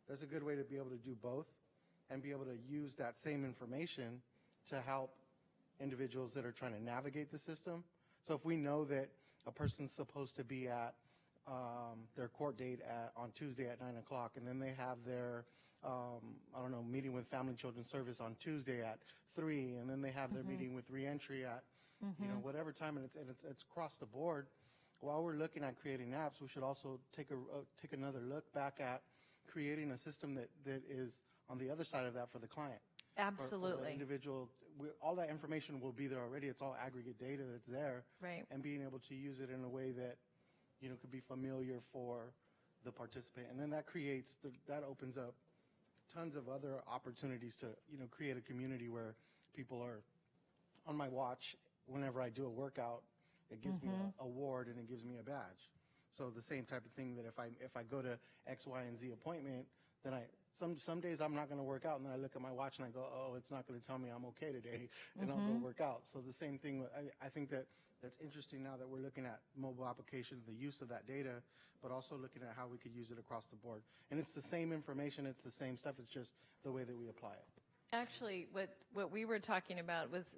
that's a good way to be able to do both and be able to use that same information to help individuals that are trying to navigate the system. So if we know that a person's supposed to be at their court date on Tuesday at 9 o'clock, and then they have their I don't know, meeting with Family and Children's Service on Tuesday at 3, and then they have their meeting with reentry at you know, whatever time, and it's across the board. While we're looking at creating apps, we should also take another look back at creating a system that is on the other side of that for the client. Absolutely. For the individual, all that information will be there already. It's all aggregate data that's there. Right. And being able to use it in a way that, you know, could be familiar for the participant. And then that that opens up tons of other opportunities to, you know, create a community where people are on my watch. Whenever I do a workout, it gives me an award and it gives me a badge. So the same type of thing that if I go to X, Y, and Z appointment, then some days I'm not going to work out, and then I look at my watch and I go, oh, it's not going to tell me I'm okay today, and I'll go work out. So the same thing. I think that's interesting now that we're looking at mobile applications, the use of that data, but also looking at how we could use it across the board. And it's the same information, it's the same stuff. It's just the way that we apply it. Actually, what we were talking about was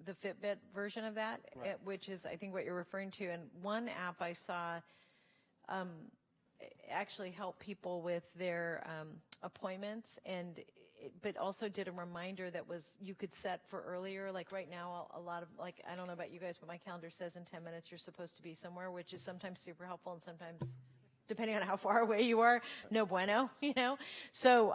the Fitbit version of that, Right. which is, I think, what you're referring to. And one app I saw actually help people with their appointments, but also did a reminder that was you could set for earlier. Like right now, a lot of, like, I don't know about you guys, but my calendar says in 10 minutes you're supposed to be somewhere, which is sometimes super helpful and sometimes, depending on how far away you are, no bueno, you know? So,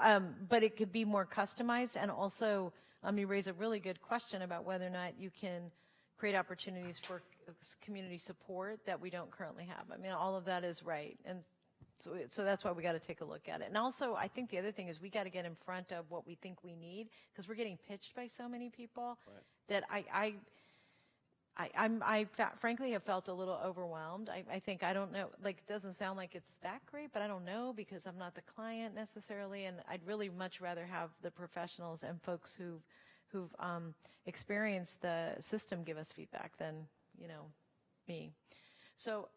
but it could be more customized, and also you raise a really good question about whether or not you can create opportunities for community support that we don't currently have. I mean, all of that is right. And so that's why we got to take a look at it. And also, I think the other thing is we got to get in front of what we think we need, because we're getting pitched by so many people that I frankly have felt a little overwhelmed. I think, I don't know, like, it doesn't sound like it's that great, but I don't know, because I'm not the client necessarily, and I'd really much rather have the professionals and folks who've experienced the system give us feedback than, you know, me. So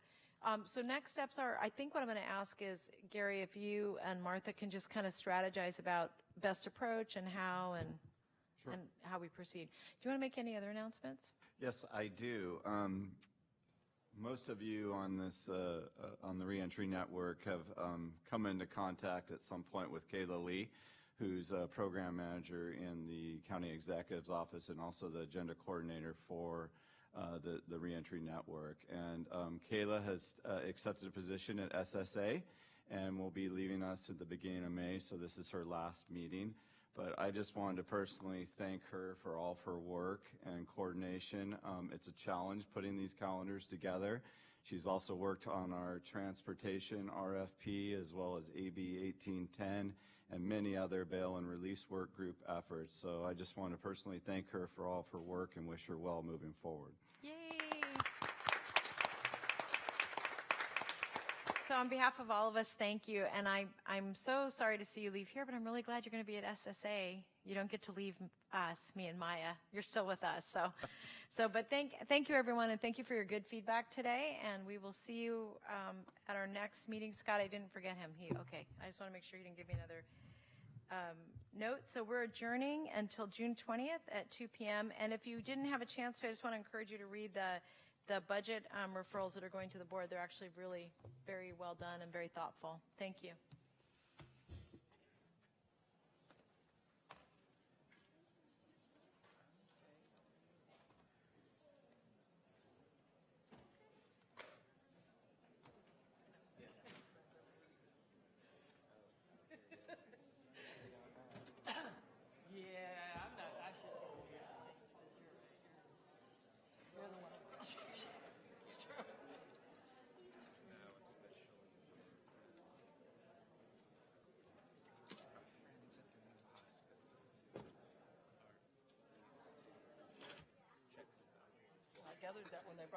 next steps are, I think what I'm going to ask is, Gary, if you and Martha can just kind of strategize about best approach and how and how we proceed. Do you want to make any other announcements? Yes, I do. Most of you on this on the Reentry Network have come into contact at some point with Kayla Lee, who's a program manager in the county executive's office and also the agenda coordinator for the Reentry Network. And Kayla has accepted a position at SSA and will be leaving us at the beginning of May, so this is her last meeting. But I just wanted to personally thank her for all of her work and coordination. It's a challenge putting these calendars together. She's also worked on our transportation RFP as well as AB 1810 and many other bail and release work group efforts. So I just want to personally thank her for all of her work and wish her well moving forward. Yay! So on behalf of all of us, thank you. And I'm so sorry to see you leave here, but I'm really glad you're going to be at SSA. You don't get to leave us, me and Maya. You're still with us. But thank you, everyone, and thank you for your good feedback today. And we will see you at our next meeting. Scott, I didn't forget him. Okay. I just want to make sure he didn't give me another note. So we're adjourning until June 20th at 2 p.m. And if you didn't have a chance to, I just want to encourage you to read the budget referrals that are going to the board. They're actually really very well done and very thoughtful. Thank you. I gathered that when they brought